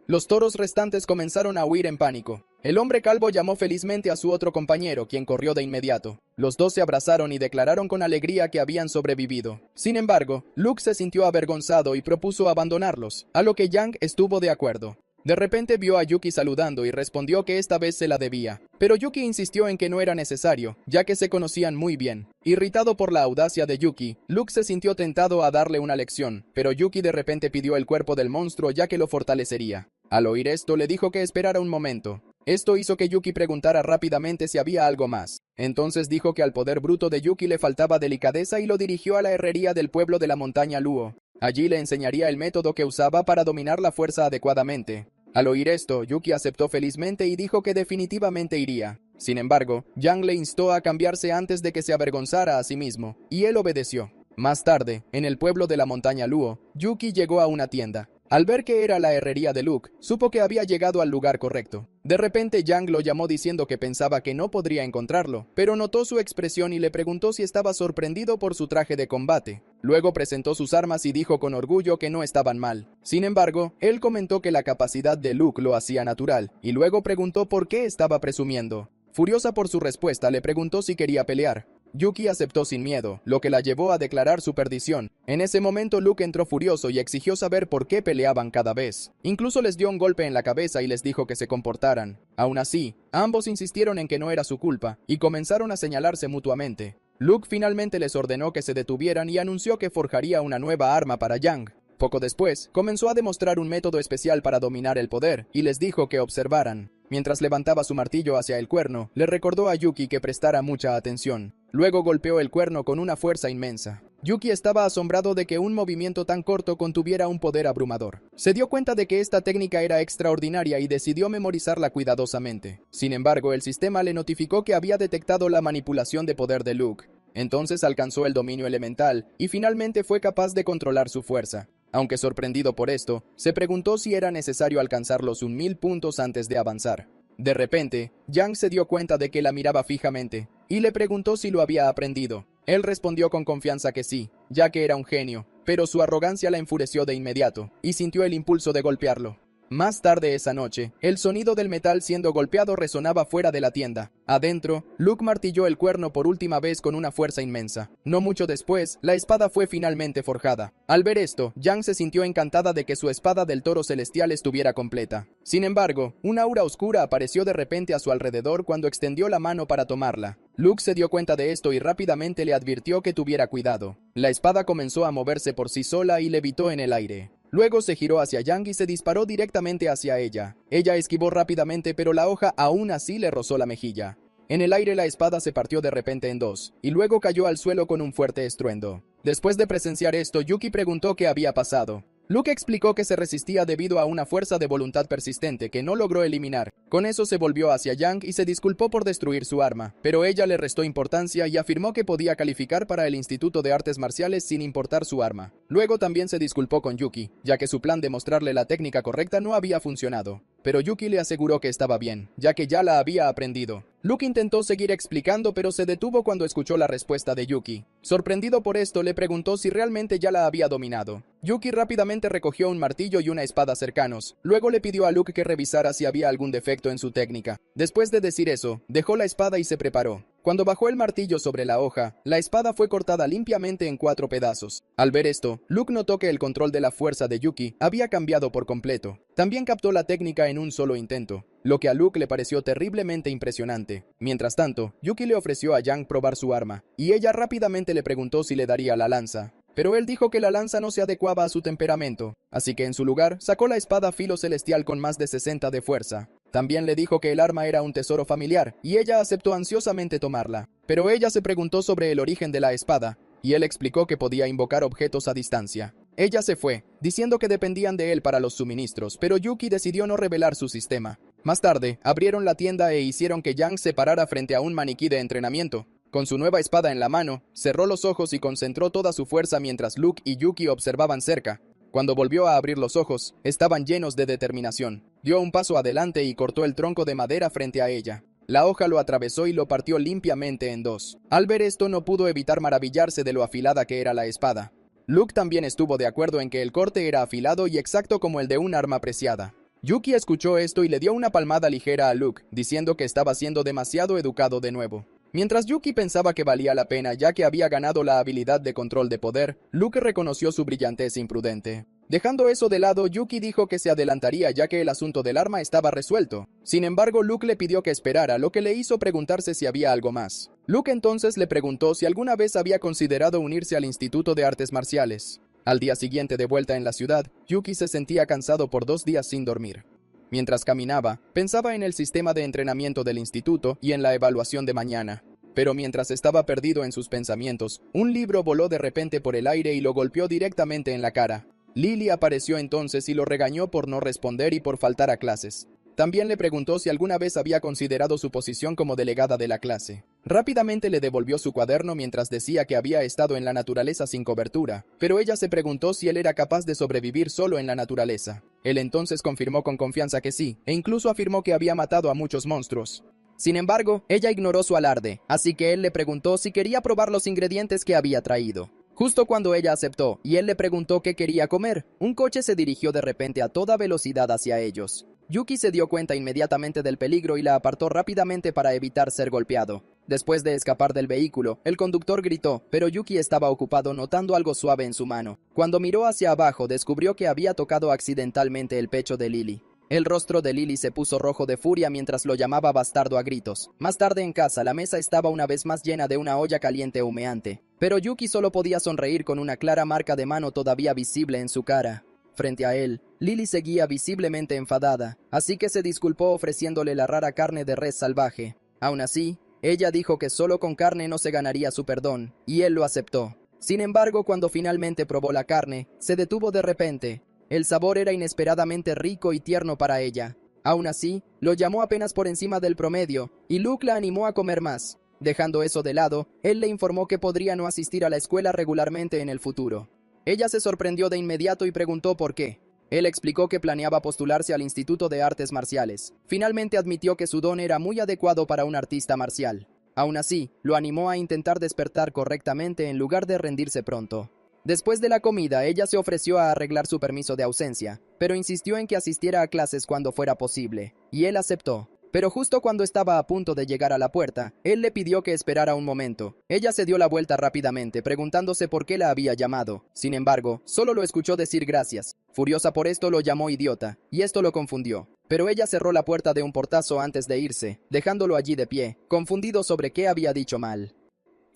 los toros restantes comenzaron a huir en pánico. El hombre calvo llamó felizmente a su otro compañero, quien corrió de inmediato. Los dos se abrazaron y declararon con alegría que habían sobrevivido. Sin embargo, Luke se sintió avergonzado y propuso abandonarlos, a lo que Yang estuvo de acuerdo. De repente vio a Yuki saludando y respondió que esta vez se la debía. Pero Yuki insistió en que no era necesario, ya que se conocían muy bien. Irritado por la audacia de Yuki, Luke se sintió tentado a darle una lección, pero Yuki de repente pidió el cuerpo del monstruo ya que lo fortalecería. Al oír esto, le dijo que esperara un momento. Esto hizo que Yuki preguntara rápidamente si había algo más. Entonces dijo que al poder bruto de Yuki le faltaba delicadeza y lo dirigió a la herrería del pueblo de la montaña Luo. Allí le enseñaría el método que usaba para dominar la fuerza adecuadamente. Al oír esto, Yuki aceptó felizmente y dijo que definitivamente iría. Sin embargo, Yang le instó a cambiarse antes de que se avergonzara a sí mismo, y él obedeció. Más tarde, en el pueblo de la montaña Luo, Yuki llegó a una tienda. Al ver que era la herrería de Luke, supo que había llegado al lugar correcto. De repente Yang lo llamó diciendo que pensaba que no podría encontrarlo, pero notó su expresión y le preguntó si estaba sorprendido por su traje de combate. Luego presentó sus armas y dijo con orgullo que no estaban mal. Sin embargo, él comentó que la capacidad de Luke lo hacía natural, y luego preguntó por qué estaba presumiendo. Furiosa por su respuesta, le preguntó si quería pelear. Yuki aceptó sin miedo, lo que la llevó a declarar su perdición. En ese momento Luke entró furioso y exigió saber por qué peleaban cada vez. Incluso les dio un golpe en la cabeza y les dijo que se comportaran. Aún así, ambos insistieron en que no era su culpa, y comenzaron a señalarse mutuamente. Luke finalmente les ordenó que se detuvieran y anunció que forjaría una nueva arma para Yang. Poco después, comenzó a demostrar un método especial para dominar el poder, y les dijo que observaran. Mientras levantaba su martillo hacia el cuerno, le recordó a Yuki que prestara mucha atención. Luego golpeó el cuerno con una fuerza inmensa. Yuki estaba asombrado de que un movimiento tan corto contuviera un poder abrumador. Se dio cuenta de que esta técnica era extraordinaria y decidió memorizarla cuidadosamente. Sin embargo, el sistema le notificó que había detectado la manipulación de poder de Luke. Entonces alcanzó el dominio elemental y finalmente fue capaz de controlar su fuerza. Aunque sorprendido por esto, se preguntó si era necesario alcanzar los 1000 puntos antes de avanzar. De repente, Yang se dio cuenta de que la miraba fijamente, y le preguntó si lo había aprendido. Él respondió con confianza que sí, ya que era un genio, pero su arrogancia la enfureció de inmediato, y sintió el impulso de golpearlo. Más tarde esa noche, el sonido del metal siendo golpeado resonaba fuera de la tienda. Adentro, Luke martilló el cuerno por última vez con una fuerza inmensa. No mucho después, la espada fue finalmente forjada. Al ver esto, Yang se sintió encantada de que su espada del toro celestial estuviera completa. Sin embargo, una aura oscura apareció de repente a su alrededor cuando extendió la mano para tomarla. Luke se dio cuenta de esto y rápidamente le advirtió que tuviera cuidado. La espada comenzó a moverse por sí sola y levitó en el aire. Luego se giró hacia Yang y se disparó directamente hacia ella. Ella esquivó rápidamente, pero la hoja aún así le rozó la mejilla. En el aire la espada se partió de repente en dos, y luego cayó al suelo con un fuerte estruendo. Después de presenciar esto, Yuki preguntó qué había pasado. Luke explicó que se resistía debido a una fuerza de voluntad persistente que no logró eliminar. Con eso se volvió hacia Yang y se disculpó por destruir su arma, pero ella le restó importancia y afirmó que podía calificar para el Instituto de Artes Marciales sin importar su arma. Luego también se disculpó con Yuki, ya que su plan de mostrarle la técnica correcta no había funcionado. Pero Yuki le aseguró que estaba bien, ya que ya la había aprendido. Luke intentó seguir explicando, pero se detuvo cuando escuchó la respuesta de Yuki. Sorprendido por esto, le preguntó si realmente ya la había dominado. Yuki rápidamente recogió un martillo y una espada cercanos. Luego le pidió a Luke que revisara si había algún defecto en su técnica. Después de decir eso, dejó la espada y se preparó. Cuando bajó el martillo sobre la hoja, la espada fue cortada limpiamente en 4 pedazos. Al ver esto, Luke notó que el control de la fuerza de Yuki había cambiado por completo. También captó la técnica en un solo intento, lo que a Luke le pareció terriblemente impresionante. Mientras tanto, Yuki le ofreció a Yang probar su arma, y ella rápidamente le preguntó si le daría la lanza. Pero él dijo que la lanza no se adecuaba a su temperamento, así que en su lugar sacó la espada filo celestial con más de 60 de fuerza. También le dijo que el arma era un tesoro familiar, y ella aceptó ansiosamente tomarla. Pero ella se preguntó sobre el origen de la espada, y él explicó que podía invocar objetos a distancia. Ella se fue, diciendo que dependían de él para los suministros, pero Yuki decidió no revelar su sistema. Más tarde, abrieron la tienda e hicieron que Yang se parara frente a un maniquí de entrenamiento. Con su nueva espada en la mano, cerró los ojos y concentró toda su fuerza mientras Luke y Yuki observaban cerca. Cuando volvió a abrir los ojos, estaban llenos de determinación. Dio un paso adelante y cortó el tronco de madera frente a ella. La hoja lo atravesó y lo partió limpiamente en 2. Al ver esto no pudo evitar maravillarse de lo afilada que era la espada. Luke también estuvo de acuerdo en que el corte era afilado y exacto como el de un arma preciada. Yuki escuchó esto y le dio una palmada ligera a Luke, diciendo que estaba siendo demasiado educado de nuevo. Mientras Yuki pensaba que valía la pena ya que había ganado la habilidad de control de poder, Luke reconoció su brillantez imprudente. Dejando eso de lado, Yuki dijo que se adelantaría ya que el asunto del arma estaba resuelto. Sin embargo, Luke le pidió que esperara, lo que le hizo preguntarse si había algo más. Luke entonces le preguntó si alguna vez había considerado unirse al Instituto de Artes Marciales. Al día siguiente de vuelta en la ciudad, Yuki se sentía cansado por 2 días sin dormir. Mientras caminaba, pensaba en el sistema de entrenamiento del instituto y en la evaluación de mañana. Pero mientras estaba perdido en sus pensamientos, un libro voló de repente por el aire y lo golpeó directamente en la cara. Lily apareció entonces y lo regañó por no responder y por faltar a clases. También le preguntó si alguna vez había considerado su posición como delegada de la clase. Rápidamente le devolvió su cuaderno mientras decía que había estado en la naturaleza sin cobertura, pero ella se preguntó si él era capaz de sobrevivir solo en la naturaleza. Él entonces confirmó con confianza que sí, e incluso afirmó que había matado a muchos monstruos. Sin embargo, ella ignoró su alarde, así que él le preguntó si quería probar los ingredientes que había traído. Justo cuando ella aceptó y él le preguntó qué quería comer, un coche se dirigió de repente a toda velocidad hacia ellos. Yuki se dio cuenta inmediatamente del peligro y la apartó rápidamente para evitar ser golpeado. Después de escapar del vehículo, el conductor gritó, pero Yuki estaba ocupado notando algo suave en su mano. Cuando miró hacia abajo, descubrió que había tocado accidentalmente el pecho de Lily. El rostro de Lily se puso rojo de furia mientras lo llamaba bastardo a gritos. Más tarde en casa, la mesa estaba una vez más llena de una olla caliente humeante. Pero Yuki solo podía sonreír con una clara marca de mano todavía visible en su cara. Frente a él, Lily seguía visiblemente enfadada, así que se disculpó ofreciéndole la rara carne de res salvaje. Aún así, ella dijo que solo con carne no se ganaría su perdón, y él lo aceptó. Sin embargo, cuando finalmente probó la carne, se detuvo de repente. El sabor era inesperadamente rico y tierno para ella. Aún así, lo llamó apenas por encima del promedio, y Luke la animó a comer más. Dejando eso de lado, él le informó que podría no asistir a la escuela regularmente en el futuro. Ella se sorprendió de inmediato y preguntó por qué. Él explicó que planeaba postularse al Instituto de Artes Marciales. Finalmente admitió que su don era muy adecuado para un artista marcial. Aún así, lo animó a intentar despertar correctamente en lugar de rendirse pronto. Después de la comida, ella se ofreció a arreglar su permiso de ausencia, pero insistió en que asistiera a clases cuando fuera posible, y él aceptó. Pero justo cuando estaba a punto de llegar a la puerta, él le pidió que esperara un momento. Ella se dio la vuelta rápidamente, preguntándose por qué la había llamado. Sin embargo, solo lo escuchó decir gracias. Furiosa por esto, lo llamó idiota, y esto lo confundió. Pero ella cerró la puerta de un portazo antes de irse, dejándolo allí de pie, confundido sobre qué había dicho mal.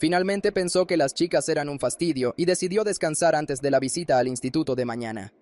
Finalmente pensó que las chicas eran un fastidio y decidió descansar antes de la visita al instituto de mañana.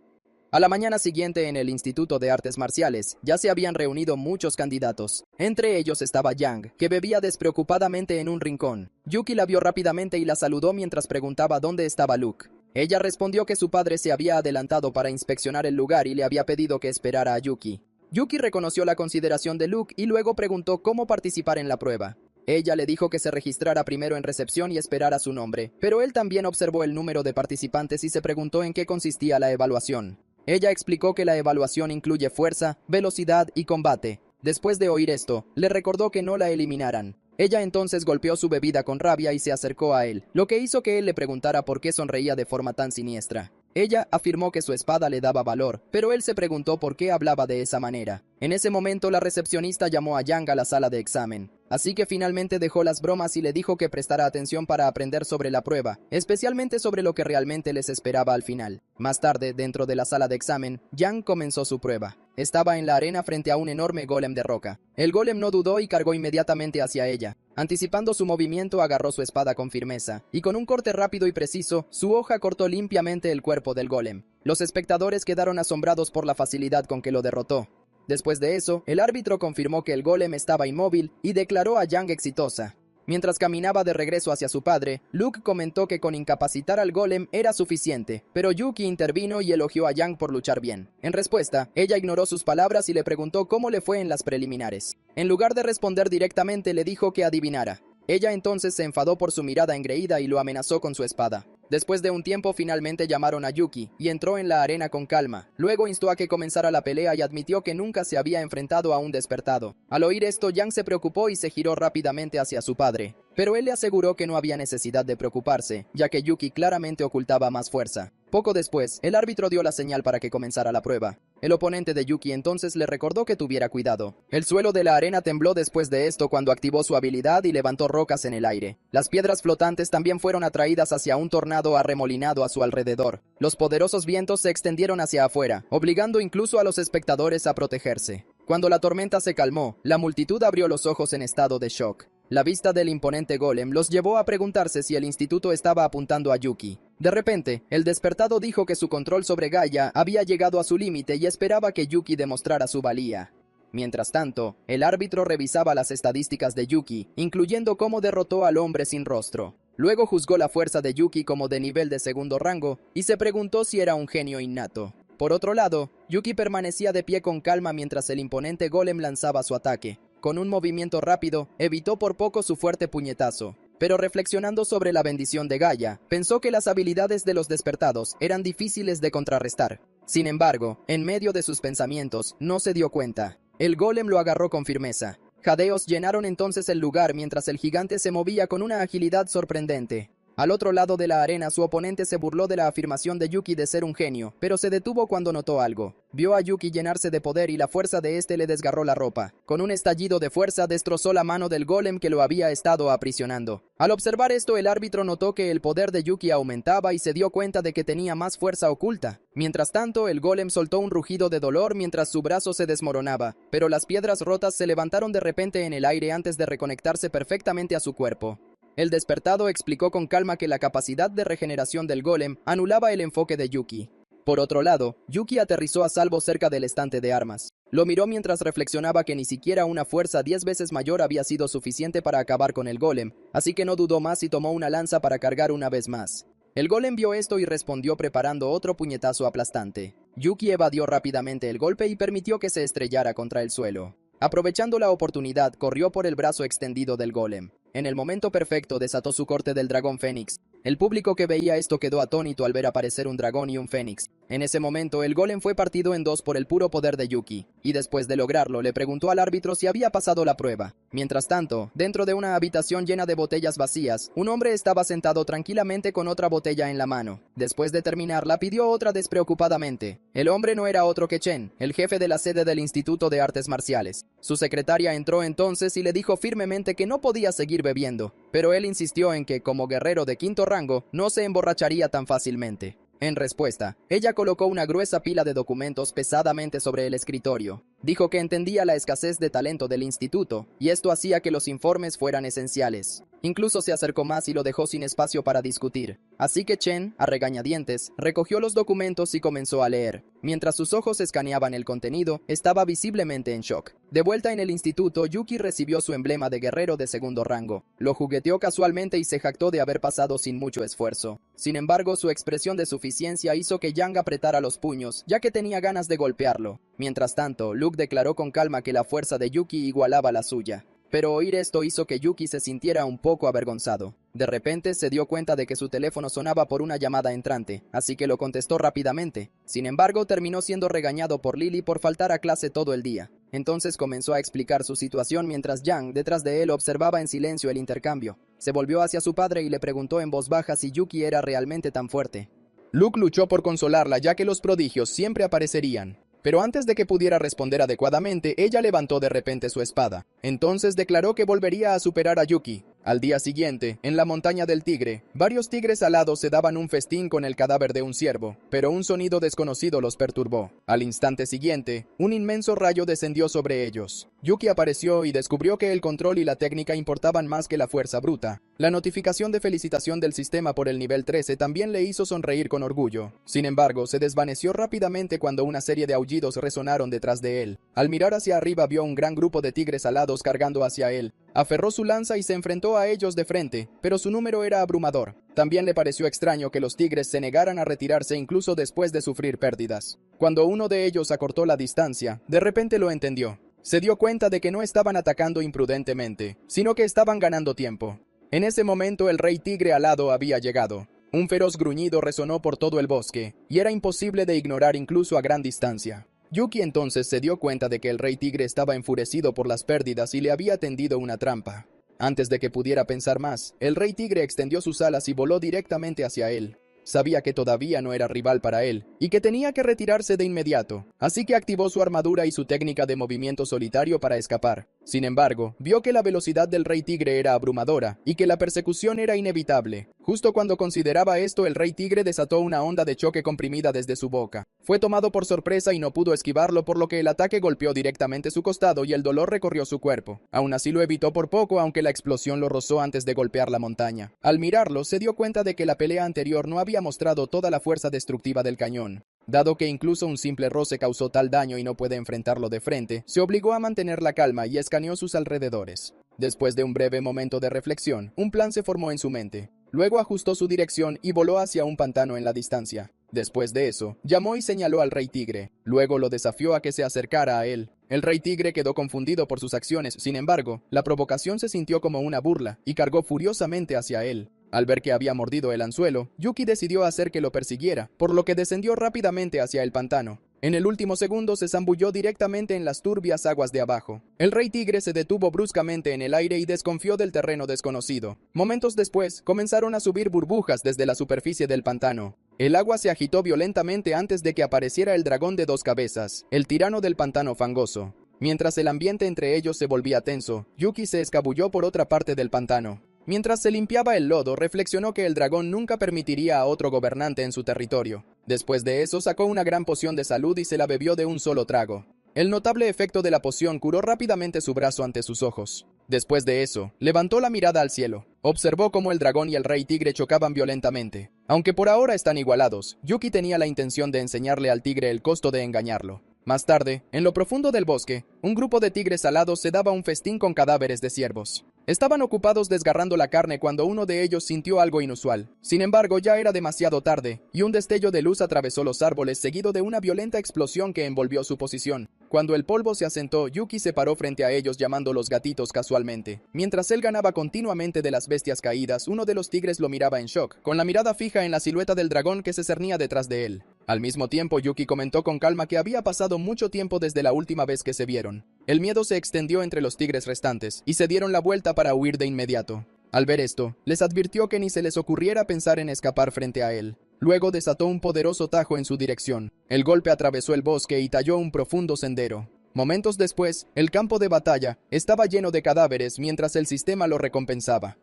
A la mañana siguiente en el Instituto de Artes Marciales ya se habían reunido muchos candidatos. Entre ellos estaba Yang, que bebía despreocupadamente en un rincón. Yuki la vio rápidamente y la saludó mientras preguntaba dónde estaba Luke. Ella respondió que su padre se había adelantado para inspeccionar el lugar y le había pedido que esperara a Yuki. Yuki reconoció la consideración de Luke y luego preguntó cómo participar en la prueba. Ella le dijo que se registrara primero en recepción y esperara su nombre, pero él también observó el número de participantes y se preguntó en qué consistía la evaluación. Ella explicó que la evaluación incluye fuerza, velocidad y combate. Después de oír esto, le recordó que no la eliminaran. Ella entonces golpeó su bebida con rabia y se acercó a él, lo que hizo que él le preguntara por qué sonreía de forma tan siniestra. Ella afirmó que su espada le daba valor, pero él se preguntó por qué hablaba de esa manera. En ese momento la recepcionista llamó a Yang a la sala de examen. Así que finalmente dejó las bromas y le dijo que prestara atención para aprender sobre la prueba, especialmente sobre lo que realmente les esperaba al final. Más tarde, dentro de la sala de examen, Yang comenzó su prueba. Estaba en la arena frente a un enorme golem de roca. El golem no dudó y cargó inmediatamente hacia ella. Anticipando su movimiento, agarró su espada con firmeza, y con un corte rápido y preciso, su hoja cortó limpiamente el cuerpo del golem. Los espectadores quedaron asombrados por la facilidad con que lo derrotó. Después de eso, el árbitro confirmó que el golem estaba inmóvil y declaró a Yang exitosa. Mientras caminaba de regreso hacia su padre, Luke comentó que con incapacitar al golem era suficiente, pero Yuki intervino y elogió a Yang por luchar bien. En respuesta, ella ignoró sus palabras y le preguntó cómo le fue en las preliminares. En lugar de responder directamente, le dijo que adivinara. Ella entonces se enfadó por su mirada engreída y lo amenazó con su espada. Después de un tiempo finalmente llamaron a Yuki, y entró en la arena con calma. Luego instó a que comenzara la pelea y admitió que nunca se había enfrentado a un despertado. Al oír esto, Yang se preocupó y se giró rápidamente hacia su padre. Pero él le aseguró que no había necesidad de preocuparse, ya que Yuki claramente ocultaba más fuerza. Poco después, el árbitro dio la señal para que comenzara la prueba. El oponente de Yuki entonces le recordó que tuviera cuidado. El suelo de la arena tembló después de esto cuando activó su habilidad y levantó rocas en el aire. Las piedras flotantes también fueron atraídas hacia un tornado arremolinado a su alrededor. Los poderosos vientos se extendieron hacia afuera, obligando incluso a los espectadores a protegerse. Cuando la tormenta se calmó, la multitud abrió los ojos en estado de shock. La vista del imponente golem los llevó a preguntarse si el instituto estaba apuntando a Yuki. De repente, el despertado dijo que su control sobre Gaia había llegado a su límite y esperaba que Yuki demostrara su valía. Mientras tanto, el árbitro revisaba las estadísticas de Yuki, incluyendo cómo derrotó al hombre sin rostro. Luego juzgó la fuerza de Yuki como de nivel de segundo rango y se preguntó si era un genio innato. Por otro lado, Yuki permanecía de pie con calma mientras el imponente golem lanzaba su ataque. Con un movimiento rápido, evitó por poco su fuerte puñetazo. Pero reflexionando sobre la bendición de Gaia, pensó que las habilidades de los despertados eran difíciles de contrarrestar. Sin embargo, en medio de sus pensamientos, no se dio cuenta. El golem lo agarró con firmeza. Jadeos llenaron entonces el lugar mientras el gigante se movía con una agilidad sorprendente. Al otro lado de la arena, su oponente se burló de la afirmación de Yuki de ser un genio, pero se detuvo cuando notó algo. Vio a Yuki llenarse de poder y la fuerza de este le desgarró la ropa. Con un estallido de fuerza destrozó la mano del golem que lo había estado aprisionando. Al observar esto, el árbitro notó que el poder de Yuki aumentaba y se dio cuenta de que tenía más fuerza oculta. Mientras tanto, el golem soltó un rugido de dolor mientras su brazo se desmoronaba, pero las piedras rotas se levantaron de repente en el aire antes de reconectarse perfectamente a su cuerpo. El despertado explicó con calma que la capacidad de regeneración del golem anulaba el enfoque de Yuki. Por otro lado, Yuki aterrizó a salvo cerca del estante de armas. Lo miró mientras reflexionaba que ni siquiera una fuerza 10 veces mayor había sido suficiente para acabar con el golem, así que no dudó más y tomó una lanza para cargar una vez más. El golem vio esto y respondió preparando otro puñetazo aplastante. Yuki evadió rápidamente el golpe y permitió que se estrellara contra el suelo. Aprovechando la oportunidad, corrió por el brazo extendido del golem. En el momento perfecto desató su corte del dragón fénix. El público que veía esto quedó atónito al ver aparecer un dragón y un fénix. En ese momento, el golem fue partido en dos por el puro poder de Yuki, y después de lograrlo, le preguntó al árbitro si había pasado la prueba. Mientras tanto, dentro de una habitación llena de botellas vacías, un hombre estaba sentado tranquilamente con otra botella en la mano. Después de terminarla, pidió otra despreocupadamente. El hombre no era otro que Chen, el jefe de la sede del Instituto de Artes Marciales. Su secretaria entró entonces y le dijo firmemente que no podía seguir bebiendo, pero él insistió en que, como guerrero de quinto rango, no se emborracharía tan fácilmente. En respuesta, ella colocó una gruesa pila de documentos pesadamente sobre el escritorio. Dijo que entendía la escasez de talento del instituto, y esto hacía que los informes fueran esenciales. Incluso se acercó más y lo dejó sin espacio para discutir. Así que Chen, a regañadientes, recogió los documentos y comenzó a leer. Mientras sus ojos escaneaban el contenido, estaba visiblemente en shock. De vuelta en el instituto, Yuki recibió su emblema de guerrero de segundo rango. Lo jugueteó casualmente y se jactó de haber pasado sin mucho esfuerzo. Sin embargo, su expresión de suficiencia hizo que Yang apretara los puños, ya que tenía ganas de golpearlo. Mientras tanto, Luke declaró con calma que la fuerza de Yuki igualaba la suya. Pero oír esto hizo que Yuki se sintiera un poco avergonzado. De repente se dio cuenta de que su teléfono sonaba por una llamada entrante, así que lo contestó rápidamente. Sin embargo, terminó siendo regañado por Lily por faltar a clase todo el día. Entonces comenzó a explicar su situación mientras Yang, detrás de él, observaba en silencio el intercambio. Se volvió hacia su padre y le preguntó en voz baja si Yuki era realmente tan fuerte. Luke luchó por consolarla ya que los prodigios siempre aparecerían. Pero antes de que pudiera responder adecuadamente, ella levantó de repente su espada. Entonces declaró que volvería a superar a Yuki. Al día siguiente, en la montaña del tigre, varios tigres alados se daban un festín con el cadáver de un ciervo, pero un sonido desconocido los perturbó. Al instante siguiente, un inmenso rayo descendió sobre ellos. Yuki apareció y descubrió que el control y la técnica importaban más que la fuerza bruta. La notificación de felicitación del sistema por el nivel 13 también le hizo sonreír con orgullo. Sin embargo, se desvaneció rápidamente cuando una serie de aullidos resonaron detrás de él. Al mirar hacia arriba vio un gran grupo de tigres alados cargando hacia él. Aferró su lanza y se enfrentó a ellos de frente, pero su número era abrumador. También le pareció extraño que los tigres se negaran a retirarse incluso después de sufrir pérdidas. Cuando uno de ellos acortó la distancia, de repente lo entendió. Se dio cuenta de que no estaban atacando imprudentemente, sino que estaban ganando tiempo. En ese momento el rey tigre alado había llegado. Un feroz gruñido resonó por todo el bosque, y era imposible de ignorar incluso a gran distancia. Yuki entonces se dio cuenta de que el rey tigre estaba enfurecido por las pérdidas y le había tendido una trampa. Antes de que pudiera pensar más, el rey tigre extendió sus alas y voló directamente hacia él. Sabía que todavía no era rival para él, y que tenía que retirarse de inmediato, así que activó su armadura y su técnica de movimiento solitario para escapar. Sin embargo, vio que la velocidad del rey tigre era abrumadora, y que la persecución era inevitable. Justo cuando consideraba esto, el rey tigre desató una onda de choque comprimida desde su boca. Fue tomado por sorpresa y no pudo esquivarlo, por lo que el ataque golpeó directamente su costado y el dolor recorrió su cuerpo. Aún así lo evitó por poco, aunque la explosión lo rozó antes de golpear la montaña. Al mirarlo, se dio cuenta de que la pelea anterior no había mostrado toda la fuerza destructiva del cañón. Dado que incluso un simple roce causó tal daño y no puede enfrentarlo de frente, se obligó a mantener la calma y escaneó sus alrededores. Después de un breve momento de reflexión, un plan se formó en su mente. Luego ajustó su dirección y voló hacia un pantano en la distancia. Después de eso, llamó y señaló al rey tigre. Luego lo desafió a que se acercara a él. El rey tigre quedó confundido por sus acciones, sin embargo, la provocación se sintió como una burla y cargó furiosamente hacia él. Al ver que había mordido el anzuelo, Yuki decidió hacer que lo persiguiera, por lo que descendió rápidamente hacia el pantano. En el último segundo se zambulló directamente en las turbias aguas de abajo. El rey tigre se detuvo bruscamente en el aire y desconfió del terreno desconocido. Momentos después, comenzaron a subir burbujas desde la superficie del pantano. El agua se agitó violentamente antes de que apareciera el dragón de 2 cabezas, el tirano del pantano fangoso. Mientras el ambiente entre ellos se volvía tenso, Yuki se escabulló por otra parte del pantano. Mientras se limpiaba el lodo, reflexionó que el dragón nunca permitiría a otro gobernante en su territorio. Después de eso, sacó una gran poción de salud y se la bebió de un solo trago. El notable efecto de la poción curó rápidamente su brazo ante sus ojos. Después de eso, levantó la mirada al cielo. Observó cómo el dragón y el rey tigre chocaban violentamente. Aunque por ahora están igualados, Yuki tenía la intención de enseñarle al tigre el costo de engañarlo. Más tarde, en lo profundo del bosque, un grupo de tigres alados se daba un festín con cadáveres de ciervos. Estaban ocupados desgarrando la carne cuando uno de ellos sintió algo inusual. Sin embargo, ya era demasiado tarde, y un destello de luz atravesó los árboles seguido de una violenta explosión que envolvió su posición. Cuando el polvo se asentó, Yuki se paró frente a ellos llamándolos gatitos casualmente. Mientras él ganaba continuamente de las bestias caídas, uno de los tigres lo miraba en shock, con la mirada fija en la silueta del dragón que se cernía detrás de él. Al mismo tiempo, Yuki comentó con calma que había pasado mucho tiempo desde la última vez que se vieron. El miedo se extendió entre los tigres restantes, y se dieron la vuelta para huir de inmediato. Al ver esto, les advirtió que ni se les ocurriera pensar en escapar frente a él. Luego desató un poderoso tajo en su dirección. El golpe atravesó el bosque y talló un profundo sendero. Momentos después, el campo de batalla estaba lleno de cadáveres mientras el sistema lo recompensaba.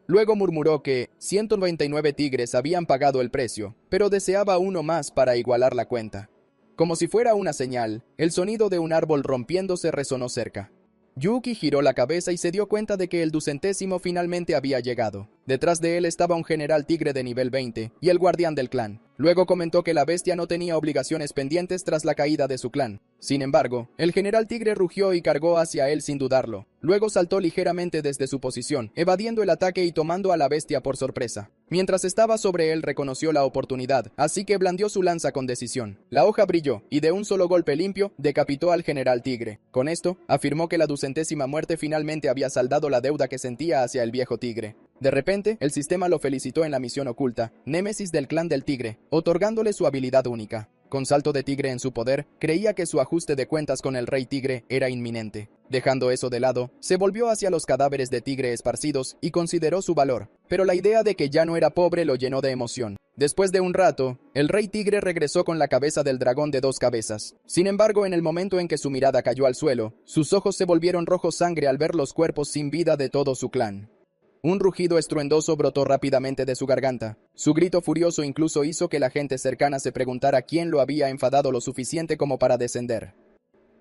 Luego murmuró que 199 tigres habían pagado el precio, pero deseaba uno más para igualar la cuenta. Como si fuera una señal, el sonido de un árbol rompiéndose resonó cerca. Yuki giró la cabeza y se dio cuenta de que el 200º finalmente había llegado. Detrás de él estaba un general tigre de nivel 20 y el guardián del clan. Luego comentó que la bestia no tenía obligaciones pendientes tras la caída de su clan. Sin embargo, el general tigre rugió y cargó hacia él sin dudarlo. Luego saltó ligeramente desde su posición, evadiendo el ataque y tomando a la bestia por sorpresa. Mientras estaba sobre él reconoció la oportunidad, así que blandió su lanza con decisión. La hoja brilló, y de un solo golpe limpio, decapitó al general tigre. Con esto, afirmó que la 200ª muerte finalmente había saldado la deuda que sentía hacia el viejo tigre. De repente, el sistema lo felicitó en la misión oculta, Némesis del clan del tigre, otorgándole su habilidad única. Con salto de tigre en su poder, creía que su ajuste de cuentas con el rey tigre era inminente. Dejando eso de lado, se volvió hacia los cadáveres de tigre esparcidos y consideró su valor, pero la idea de que ya no era pobre lo llenó de emoción. Después de un rato, el rey tigre regresó con la cabeza del dragón de 2 cabezas. Sin embargo, en el momento en que su mirada cayó al suelo, sus ojos se volvieron rojo sangre al ver los cuerpos sin vida de todo su clan. Un rugido estruendoso brotó rápidamente de su garganta. Su grito furioso incluso hizo que la gente cercana se preguntara quién lo había enfadado lo suficiente como para descender.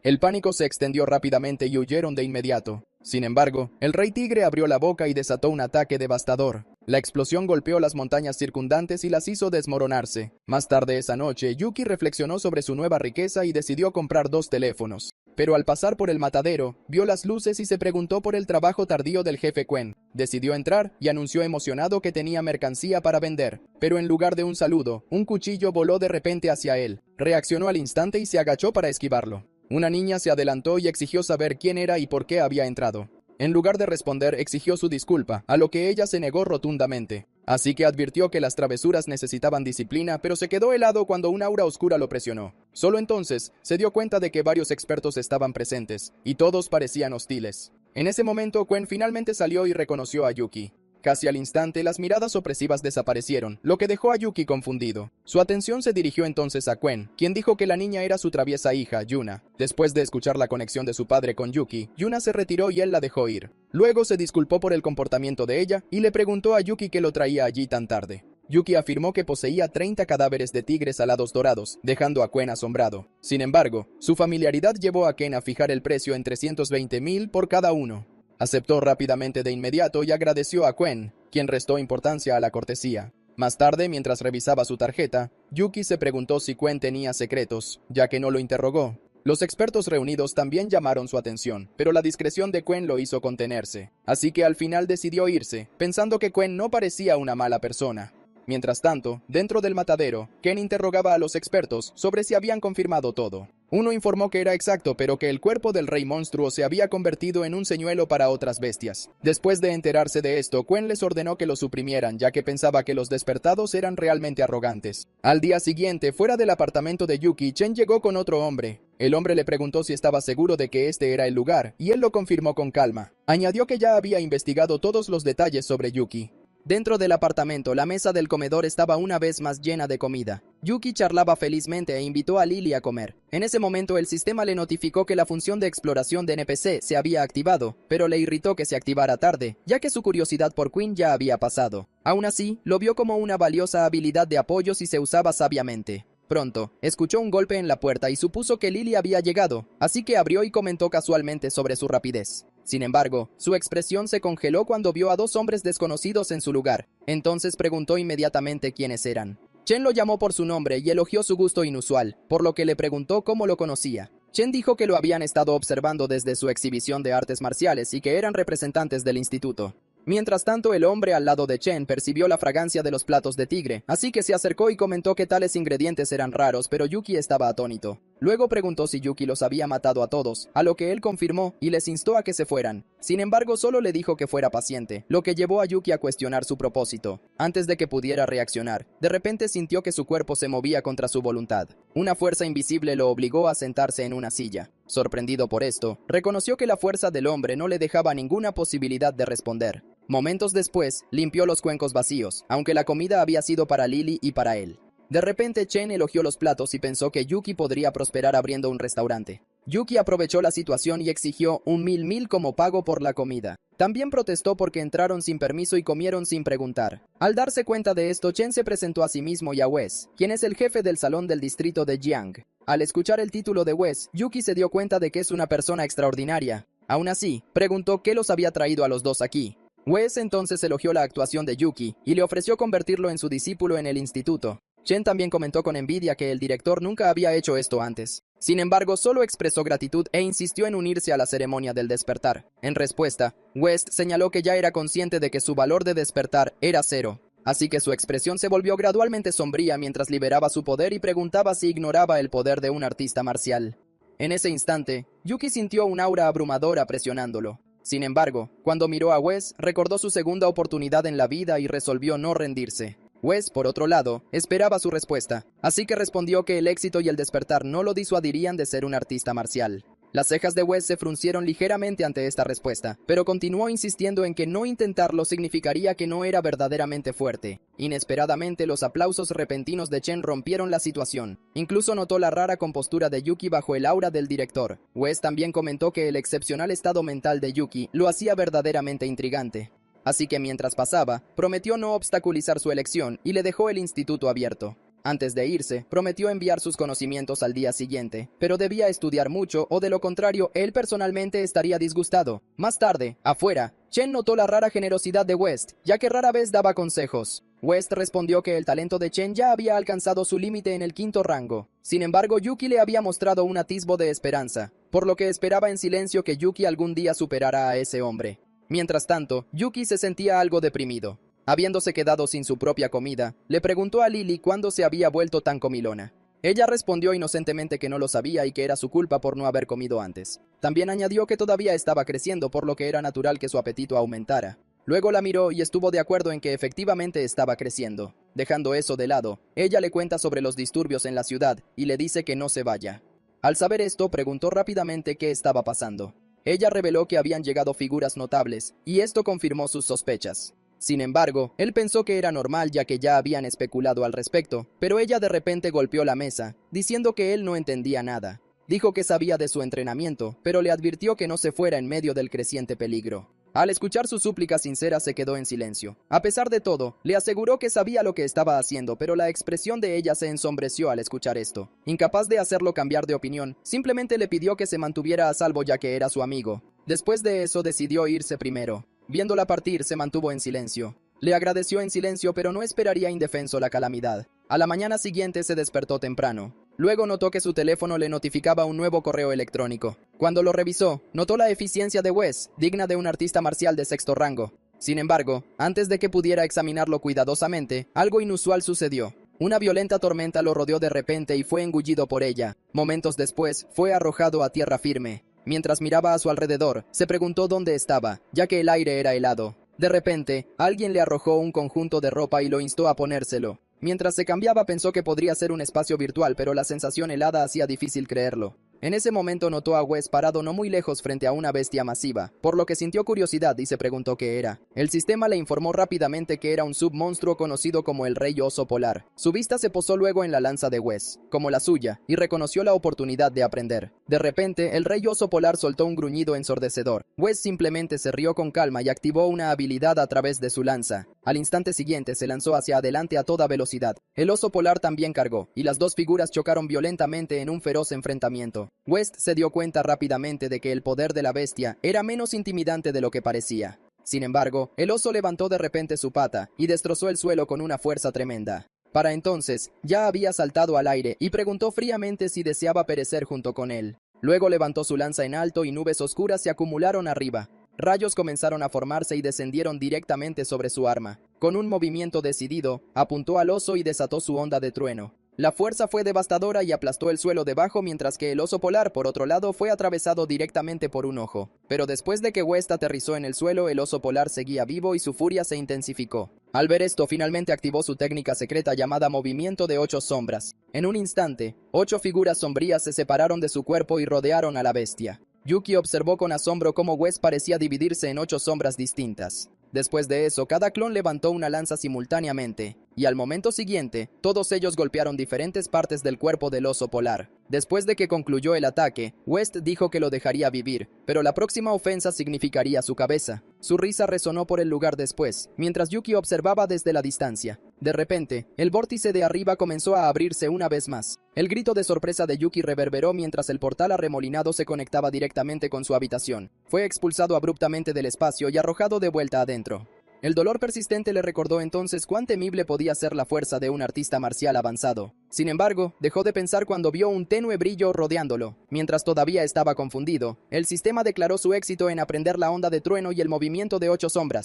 El pánico se extendió rápidamente y huyeron de inmediato. Sin embargo, el rey tigre abrió la boca y desató un ataque devastador. La explosión golpeó las montañas circundantes y las hizo desmoronarse. Más tarde esa noche, Yuki reflexionó sobre su nueva riqueza y decidió comprar 2 teléfonos. Pero al pasar por el matadero, vio las luces y se preguntó por el trabajo tardío del jefe Quen. Decidió entrar y anunció emocionado que tenía mercancía para vender. Pero en lugar de un saludo, un cuchillo voló de repente hacia él. Reaccionó al instante y se agachó para esquivarlo. Una niña se adelantó y exigió saber quién era y por qué había entrado. En lugar de responder, exigió su disculpa, a lo que ella se negó rotundamente. Así que advirtió que las travesuras necesitaban disciplina, pero se quedó helado cuando un aura oscura lo presionó. Solo entonces se dio cuenta de que varios expertos estaban presentes, y todos parecían hostiles. En ese momento, Quen finalmente salió y reconoció a Yuki. Casi al instante, las miradas opresivas desaparecieron, lo que dejó a Yuki confundido. Su atención se dirigió entonces a Quen, quien dijo que la niña era su traviesa hija, Yuna. Después de escuchar la conexión de su padre con Yuki, Yuna se retiró y él la dejó ir. Luego se disculpó por el comportamiento de ella y le preguntó a Yuki qué lo traía allí tan tarde. Yuki afirmó que poseía 30 cadáveres de tigres alados dorados, dejando a Quen asombrado. Sin embargo, su familiaridad llevó a Quen a fijar el precio en 320,000 por cada uno. Aceptó rápidamente de inmediato y agradeció a Quen, quien restó importancia a la cortesía. Más tarde, mientras revisaba su tarjeta, Yuki se preguntó si Quen tenía secretos, ya que no lo interrogó. Los expertos reunidos también llamaron su atención, pero la discreción de Quen lo hizo contenerse. Así que al final decidió irse, pensando que Quen no parecía una mala persona. Mientras tanto, dentro del matadero, Quen interrogaba a los expertos sobre si habían confirmado todo. Uno informó que era exacto, pero que el cuerpo del rey monstruo se había convertido en un señuelo para otras bestias. Después de enterarse de esto, Quen les ordenó que lo suprimieran, ya que pensaba que los despertados eran realmente arrogantes. Al día siguiente, fuera del apartamento de Yuki, Chen llegó con otro hombre. El hombre le preguntó si estaba seguro de que este era el lugar, y él lo confirmó con calma. Añadió que ya había investigado todos los detalles sobre Yuki. Dentro del apartamento, la mesa del comedor estaba una vez más llena de comida. Yuki charlaba felizmente e invitó a Lily a comer. En ese momento, el sistema le notificó que la función de exploración de NPC se había activado, pero le irritó que se activara tarde, ya que su curiosidad por Queen ya había pasado. Aún así, lo vio como una valiosa habilidad de apoyo si se usaba sabiamente. Pronto, escuchó un golpe en la puerta y supuso que Lily había llegado, así que abrió y comentó casualmente sobre su rapidez. Sin embargo, su expresión se congeló cuando vio a dos hombres desconocidos en su lugar. Entonces preguntó inmediatamente quiénes eran. Chen lo llamó por su nombre y elogió su gusto inusual, por lo que le preguntó cómo lo conocía. Chen dijo que lo habían estado observando desde su exhibición de artes marciales y que eran representantes del instituto. Mientras tanto, el hombre al lado de Chen percibió la fragancia de los platos de tigre, así que se acercó y comentó que tales ingredientes eran raros, pero Yuki estaba atónito. Luego preguntó si Yuki los había matado a todos, a lo que él confirmó y les instó a que se fueran. Sin embargo, solo le dijo que fuera paciente, lo que llevó a Yuki a cuestionar su propósito. Antes de que pudiera reaccionar, de repente sintió que su cuerpo se movía contra su voluntad. Una fuerza invisible lo obligó a sentarse en una silla. Sorprendido por esto, reconoció que la fuerza del hombre no le dejaba ninguna posibilidad de responder. Momentos después, limpió los cuencos vacíos, aunque la comida había sido para Lily y para él. De repente, Chen elogió los platos y pensó que Yuki podría prosperar abriendo un restaurante. Yuki aprovechó la situación y exigió un 1000 como pago por la comida. También protestó porque entraron sin permiso y comieron sin preguntar. Al darse cuenta de esto, Chen se presentó a sí mismo y a Wes, quien es el jefe del salón del distrito de Jiang. Al escuchar el título de Wes, Yuki se dio cuenta de que es una persona extraordinaria. Aún así, preguntó qué los había traído a los dos aquí. Wes entonces elogió la actuación de Yuki y le ofreció convertirlo en su discípulo en el instituto. Chen también comentó con envidia que el director nunca había hecho esto antes. Sin embargo, solo expresó gratitud e insistió en unirse a la ceremonia del despertar. En respuesta, West señaló que ya era consciente de que su valor de despertar era 0. Así que su expresión se volvió gradualmente sombría mientras liberaba su poder y preguntaba si ignoraba el poder de un artista marcial. En ese instante, Yuki sintió un aura abrumadora presionándolo. Sin embargo, cuando miró a Wes, recordó su segunda oportunidad en la vida y resolvió no rendirse. Wes, por otro lado, esperaba su respuesta, así que respondió que el éxito y el despertar no lo disuadirían de ser un artista marcial. Las cejas de Wes se fruncieron ligeramente ante esta respuesta, pero continuó insistiendo en que no intentarlo significaría que no era verdaderamente fuerte. Inesperadamente, los aplausos repentinos de Chen rompieron la situación. Incluso notó la rara compostura de Yuki bajo el aura del director. Wes también comentó que el excepcional estado mental de Yuki lo hacía verdaderamente intrigante. Así que mientras pasaba, prometió no obstaculizar su elección y le dejó el instituto abierto. Antes de irse, prometió enviar sus conocimientos al día siguiente, pero debía estudiar mucho o de lo contrario, él personalmente estaría disgustado. Más tarde, afuera, Chen notó la rara generosidad de West, ya que rara vez daba consejos. West respondió que el talento de Chen ya había alcanzado su límite en el 5º rango. Sin embargo, Yuki le había mostrado un atisbo de esperanza, por lo que esperaba en silencio que Yuki algún día superara a ese hombre. Mientras tanto, Yuki se sentía algo deprimido. Habiéndose quedado sin su propia comida, le preguntó a Lily cuándo se había vuelto tan comilona. Ella respondió inocentemente que no lo sabía y que era su culpa por no haber comido antes. También añadió que todavía estaba creciendo, por lo que era natural que su apetito aumentara. Luego la miró y estuvo de acuerdo en que efectivamente estaba creciendo. Dejando eso de lado, ella le cuenta sobre los disturbios en la ciudad y le dice que no se vaya. Al saber esto, preguntó rápidamente qué estaba pasando. Ella reveló que habían llegado figuras notables, y esto confirmó sus sospechas. Sin embargo, él pensó que era normal ya que ya habían especulado al respecto, pero ella de repente golpeó la mesa, diciendo que él no entendía nada. Dijo que sabía de su entrenamiento, pero le advirtió que no se fuera en medio del creciente peligro. Al escuchar su súplica sincera se quedó en silencio. A pesar de todo, le aseguró que sabía lo que estaba haciendo, pero la expresión de ella se ensombreció al escuchar esto. Incapaz de hacerlo cambiar de opinión, simplemente le pidió que se mantuviera a salvo ya que era su amigo. Después de eso decidió irse primero. Viéndola partir, se mantuvo en silencio. Le agradeció en silencio, pero no esperaría indefenso la calamidad. A la mañana siguiente se despertó temprano. Luego notó que su teléfono le notificaba un nuevo correo electrónico. Cuando lo revisó, notó la eficiencia de Wes, digna de un artista marcial de 6º rango. Sin embargo, antes de que pudiera examinarlo cuidadosamente, algo inusual sucedió. Una violenta tormenta lo rodeó de repente y fue engullido por ella. Momentos después, fue arrojado a tierra firme. Mientras miraba a su alrededor, se preguntó dónde estaba, ya que el aire era helado. De repente, alguien le arrojó un conjunto de ropa y lo instó a ponérselo. Mientras se cambiaba pensó que podría ser un espacio virtual, pero la sensación helada hacía difícil creerlo. En ese momento notó a Wes parado no muy lejos frente a una bestia masiva, por lo que sintió curiosidad y se preguntó qué era. El sistema le informó rápidamente que era un submonstruo conocido como el Rey Oso Polar. Su vista se posó luego en la lanza de Wes, como la suya, y reconoció la oportunidad de aprender. De repente, el Rey Oso Polar soltó un gruñido ensordecedor. Wes simplemente se rió con calma y activó una habilidad a través de su lanza. Al instante siguiente se lanzó hacia adelante a toda velocidad. El oso polar también cargó, y las dos figuras chocaron violentamente en un feroz enfrentamiento. West se dio cuenta rápidamente de que el poder de la bestia era menos intimidante de lo que parecía. Sin embargo, el oso levantó de repente su pata y destrozó el suelo con una fuerza tremenda. Para entonces, ya había saltado al aire y preguntó fríamente si deseaba perecer junto con él. Luego levantó su lanza en alto y nubes oscuras se acumularon arriba. Rayos comenzaron a formarse y descendieron directamente sobre su arma. Con un movimiento decidido, apuntó al oso y desató su onda de trueno. La fuerza fue devastadora y aplastó el suelo debajo, mientras que el oso polar, por otro lado, fue atravesado directamente por un ojo. Pero después de que West aterrizó en el suelo, el oso polar seguía vivo y su furia se intensificó. Al ver esto, finalmente activó su técnica secreta llamada Movimiento de 8 sombras. En un instante, 8 figuras sombrías se separaron de su cuerpo y rodearon a la bestia. Yuki observó con asombro cómo Wes parecía dividirse en 8 sombras distintas. Después de eso, cada clon levantó una lanza simultáneamente, y al momento siguiente, todos ellos golpearon diferentes partes del cuerpo del oso polar. Después de que concluyó el ataque, West dijo que lo dejaría vivir, pero la próxima ofensa significaría su cabeza. Su risa resonó por el lugar después, mientras Yuki observaba desde la distancia. De repente, el vórtice de arriba comenzó a abrirse una vez más. El grito de sorpresa de Yuki reverberó mientras el portal arremolinado se conectaba directamente con su habitación. Fue expulsado abruptamente del espacio y arrojado de vuelta adentro. El dolor persistente le recordó entonces cuán temible podía ser la fuerza de un artista marcial avanzado. Sin embargo, dejó de pensar cuando vio un tenue brillo rodeándolo. Mientras todavía estaba confundido, el sistema declaró su éxito en aprender la onda de trueno y el movimiento de 8 sombras.